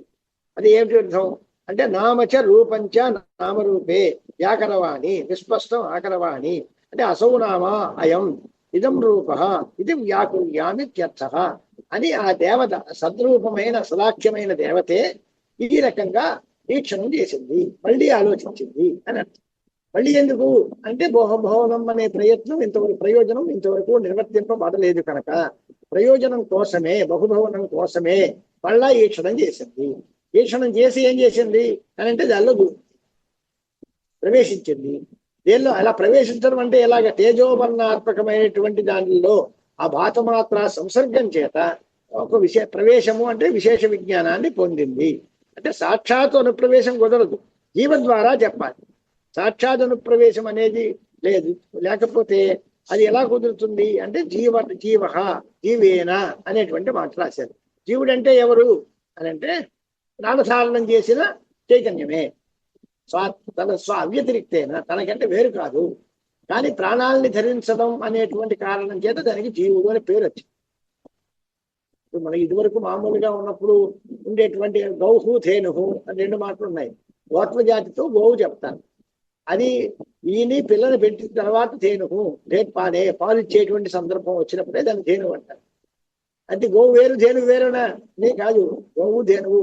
అది ఏమిటి అర్థం అంటే నామచ రూపంచ నామరూపే వ్యాకరవాణి విస్పష్టం ఆకరవాణి అంటే అసౌ నామా అయం ఇదం రూప ఇది వ్యాకుర్యామిత్యర్థ అని ఆ దేవత సద్రూపమైన సదాఖ్యమైన దేవతే ఈ రకంగా వీక్షణం చేసింది, మళ్ళీ ఆలోచించింది అని అర్థం. మళ్ళీ ఎందుకు అంటే బహుభవనం అనే ప్రయత్నం ప్రయోజనం ఇంతవరకు నిర్వర్తింపబడలేదు కనుక ప్రయోజనం కోసమే బహుభవనం కోసమే మళ్ళా ఈక్షణం చేసింది. ఈక్షణం చేసి ఏం చేసింది అని అంటే దానిలో ప్రవేశించింది. దీనిలో అలా ప్రవేశించడం అంటే ఎలాగ తేజోవర్ణాత్మకమైనటువంటి దానిలో ఆ భాతమాత్ర సంసర్గం చేత ఒక ప్రవేశము అంటే విశేష విజ్ఞానాన్ని పొందింది. అంటే సాక్షాత్ అనుప్రవేశం కుదరదు, జీవ ద్వారా చెప్పాలి. సాక్షాత్ అనుప్రవేశం అనేది లేదు. లేకపోతే అది ఎలా కుదురుతుంది అంటే జీవేన అనేటువంటి మాట రాశారు. జీవుడు అంటే ఎవరు అని అంటే ప్రాణధారణం చేసిన చైతన్యమే. తన అవ్యతిరిక్తేన తనకంటే వేరు కాదు. కానీ ప్రాణాలని ధరించడం అనేటువంటి కారణం చేత దానికి జీవుడు అనే పేరు వచ్చింది. ఇప్పుడు మనకి ఇదివరకు మామూలుగా ఉన్నప్పుడు ఉండేటువంటి గౌహు ధేనుహు అని రెండు మాటలు ఉన్నాయి. గోత్వ జాతితో గోవు చెప్తాను. అది ఈయన పిల్లని పెట్టిన తర్వాత ధేనుహు పాలు ఇచ్చేటువంటి సందర్భం వచ్చినప్పుడే దాన్ని ధేనువు అంటారు. అంటే గోవు వేరు ధేనువు వేరునా నీ కాదు, గోవు ధేనువు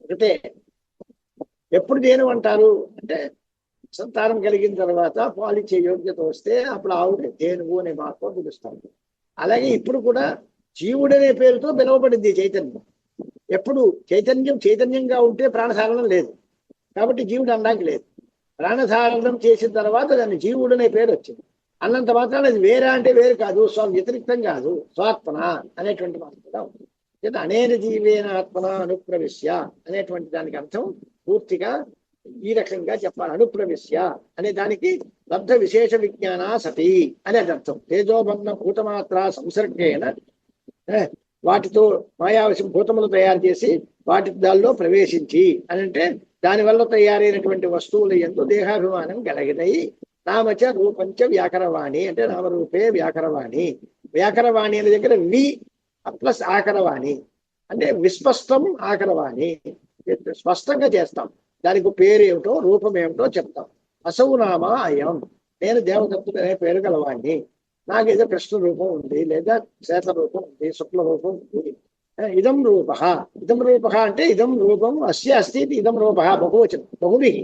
ఒకటే. ఎప్పుడు ధేనువు అంటారు అంటే సంతానం కలిగిన తర్వాత పాలిచ్చే యోగ్యత వస్తే అప్పుడు ఆవుని ధేనువు అనే మాటతో పిలుస్తాం. అలాగే ఇప్పుడు కూడా జీవుడనే పేరుతో పిలువబడింది చైతన్యం. ఎప్పుడు చైతన్యంగా ఉంటే ప్రాణధారణం లేదు కాబట్టి జీవుడు అనడానికి లేదు. ప్రాణధారణం చేసిన తర్వాత దాన్ని జీవుడనే పేరు వచ్చింది. అన్నంత మాత్రాన అది వేరే అంటే వేరు కాదు, వ్యతిరిక్తం కాదు, స్వాత్మన అనేటువంటి మాట కూడా ఉంది. అనేన జీవేన ఆత్మన అనుప్రవిశ్య అనేటువంటి దానికి అర్థం పూర్తిగా ఈ రకంగా చెప్పాలి. అనుప్రవిశ్య అనే దానికి లబ్ధ విశేష విజ్ఞాన సతి అనేది అర్థం. తేజోబంధ భూతమాత్ర సంసర్గేన వాటితో మాయావశం భూతములు తయారు చేసి వాటి దానిలో ప్రవేశించి అని అంటే దానివల్ల తయారైనటువంటి వస్తువులు ఎంతో దేహాభిమానం కలిగినాయి. నామచ రూపంచ వ్యాకరవాణి అంటే నామరూపే వ్యాకరవాణి. వ్యాకరవాణి అనే దగ్గర వి ప్లస్ ఆకరవాణి అంటే విస్పష్టం ఆకరవాణి. స్పష్టంగా చేస్తాం, దానికి పేరు ఏమిటో రూపం ఏమిటో చెప్తాం. అసౌ నామ అయం నేను దేవదత్తుడు అనే పేరు గలవాణ్ణి. నాకు ఏదో కృష్ణ రూపం ఉంది, లేదా శ్వేత రూపం ఉంది, శుక్ల రూపం ఉంది. ఇదం రూప అంటే ఇదం రూపం అస్య అస్తి ఇదం రూప బహువచనం బహువి.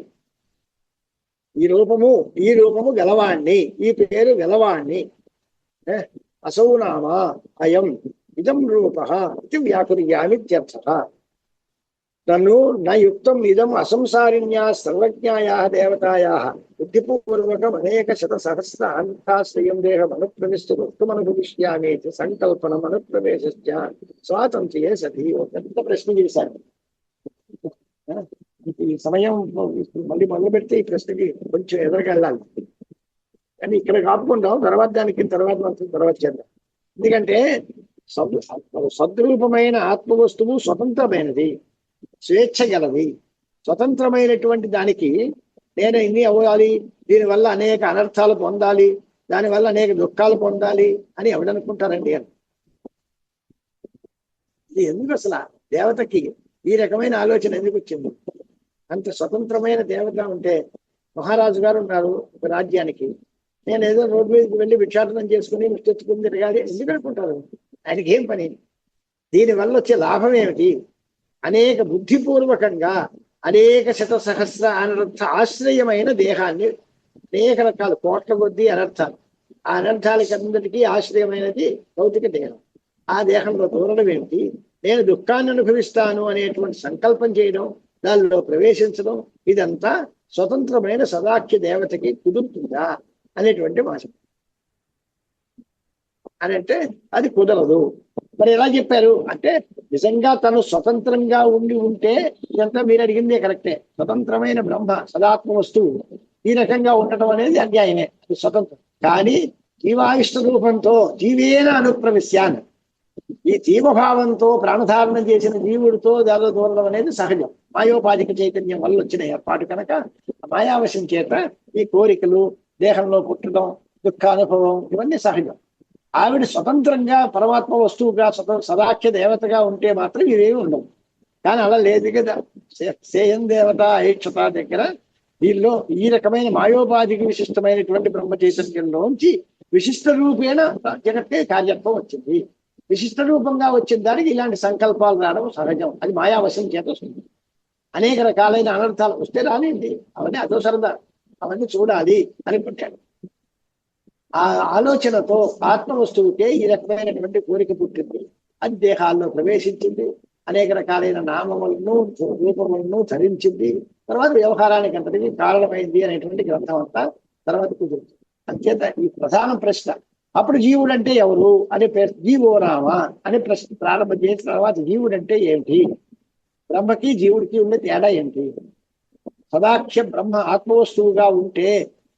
ఈ రూపము గలవాణ్ణి, ఈ పేరు గలవాణ్ణి. అసౌ నామ అయం ఇదం రూప ఇది వ్యాకుర్యామిత్యర్థః. నన్ను నయుక్తం ఇదం అసంసారిణ్యా సర్వజ్ఞాయా దేవతాయా బుద్ధిపూర్వకం అనేక శత సహస్ర అంతాశ్రయం దేహం అనుప్రవిష్టు వస్తుమనుభవిష్యామి సంకల్పనం అనుప్రవేశ స్వాతంత్ర్యే సతి. ఒక పెద్ద ప్రశ్న చేశాను. ఈ సమయం మళ్ళీ మొదలు పెడితే ఈ ప్రశ్నకి కొంచెం ఎదురుకెళ్ళాలి, కానీ ఇక్కడ కాపుకుంటాం. తర్వాత చేద్దాం. ఎందుకంటే సద్రూపమైన ఆత్మవస్తువు స్వతంత్రమైనది, స్వేచ్ఛ గలది. స్వతంత్రమైనటువంటి దానికి నేను ఇన్ని అవ్వాలి, దీనివల్ల అనేక అనర్థాలు పొందాలి దానివల్ల అనేక దుఃఖాలు పొందాలి అని ఎవడనుకుంటారండి అని. ఇది ఎందుకు అసలు దేవతకి ఈ రకమైన ఆలోచన ఎందుకు వచ్చింది? అంత స్వతంత్రమైన దేవత ఉంటే, మహారాజు గారు ఉన్నారు ఒక రాజ్యానికి, నేను ఏదో రోడ్డు మీదకి వెళ్ళి భిక్షాటనం చేసుకుని తెచ్చుకుని తిరగాలి ఎందుకు అనుకుంటారు? ఆయనకి ఏం పని? దీనివల్ల వచ్చే లాభం ఏమిటి? అనేక బుద్ధిపూర్వకంగా అనేక శత సహస్ర అనర్థ ఆశ్రయమైన దేహాన్ని, అనేక రకాల కోట్ల కొద్దీ అనర్థాలు, ఆ అనర్థాలకి అందరికీ ఆశ్రయమైనది భౌతిక దేహం. ఆ దేహంలో దూరడం ఏమిటి? నేను దుఃఖాన్ని అనుభవిస్తాను అనేటువంటి సంకల్పం చేయడం, దానిలో ప్రవేశించడం, ఇదంతా స్వతంత్రమైన సదాఖ్య దేవతకి కుదురుతుందా అనేటువంటి మాట. అని అంటే అది కుదరదు. మరి ఎలా చెప్పారు అంటే, నిజంగా తను స్వతంత్రంగా ఉంటే, ఇదంతా మీరు అడిగిందే కరెక్టే, స్వతంత్రమైన బ్రహ్మ సదాత్మ వస్తువు ఈ రకంగా ఉండటం అనేది అన్యాయమే, అది స్వతంత్రం. కానీ జీవావిష్ట రూపంతో జీవేన అనుప్రవిశ్యాన్ని, ఈ జీవభావంతో ప్రాణధారణ చేసిన జీవుడితో దానిలో దూరడం అనేది సహజం. మాయోపాధిక చైతన్యం వల్ల వచ్చిన ఏర్పాటు కనుక మాయావశం చేత ఈ కోరికలు, దేహంలో పుట్టడం, దుఃఖానుభవం ఇవన్నీ సహజం. ఆవిడ స్వతంత్రంగా పరమాత్మ వస్తువుగా సదాఖ్య దేవతగా ఉంటే మాత్రం ఇవేమి ఉండవు. కానీ అలా లేదు కదా. సేయం దేవత ఐక్షత దగ్గర వీళ్ళు ఈ రకమైన మాయోపాధికి విశిష్టమైనటువంటి బ్రహ్మ చైతన్యంలోంచి విశిష్ట రూపేణ జగత్తే కార్యత్వం వచ్చింది. విశిష్ట రూపంగా వచ్చిన దానికి ఇలాంటి సంకల్పాలు రావడం సహజం. అది మాయావశం చేత వస్తుంది. అనేక రకాలైన అనర్థాలు వస్తే రానింది, అవన్నీ అదో సరదా, అవన్నీ చూడాలి అని పుట్టాడు. ఆ ఆలోచనతో ఆత్మ వస్తువుకే ఈ రకమైనటువంటి కోరిక పుట్టింది. అది దేహాల్లో ప్రవేశించింది, అనేక రకాలైన నామములను రూపములను ధరించింది. తర్వాత వ్యవహారానికి అంతటికి కారణమైంది అనేటువంటి గ్రంథం అంతా తర్వాత కుదురుతుంది. అంచేత ఈ ప్రధాన ప్రశ్న, అప్పుడు జీవుడు అంటే ఎవరు అనే జీవో రామ అనే ప్రశ్న ప్రారంభం చేసిన తర్వాత జీవుడు అంటే ఏమిటి, బ్రహ్మకి జీవుడికి ఉండే తేడా ఏంటి, సదాఖ్య బ్రహ్మ ఆత్మవస్తువుగా ఉంటే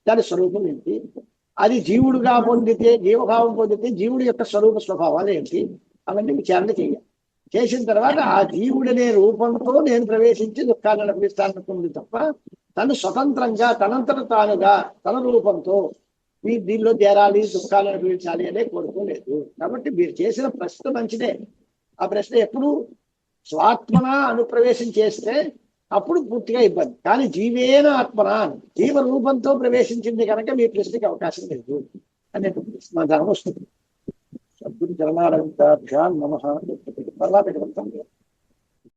దాని స్వరూపం ఏంటి, అది జీవుడుగా పొందితే, జీవభావం పొందితే జీవుడి యొక్క స్వరూప స్వభావాలు ఏంటి, అవన్నీ విచారణ చేయాలి. చేసిన తర్వాత ఆ జీవుడనే రూపంతో నేను ప్రవేశించి దుఃఖాన్ని అనుభవిస్తానుకుంది తప్ప, తను స్వతంత్రంగా తనంతట తానుగా తన రూపంతో దీనిలో చేరాలి, దుఃఖాలు అనుభవించాలి అనే కోరుకోలేదు. కాబట్టి మీరు చేసిన ప్రశ్న మంచిదే. ఆ ప్రశ్న ఎప్పుడు స్వాత్మన అనుప్రవేశం చేస్తే అప్పుడు పూర్తిగా ఇబ్బంది. కానీ జీవేన ఆత్మన, జీవ రూపంతో ప్రవేశించింది కనుక మీ ప్రశ్నకి అవకాశం లేదు అనేటువంటి సమాధానం వస్తుంది. సద్గురు చరణారంతాభ్యాం నమః. తర్వాత గ్రంథం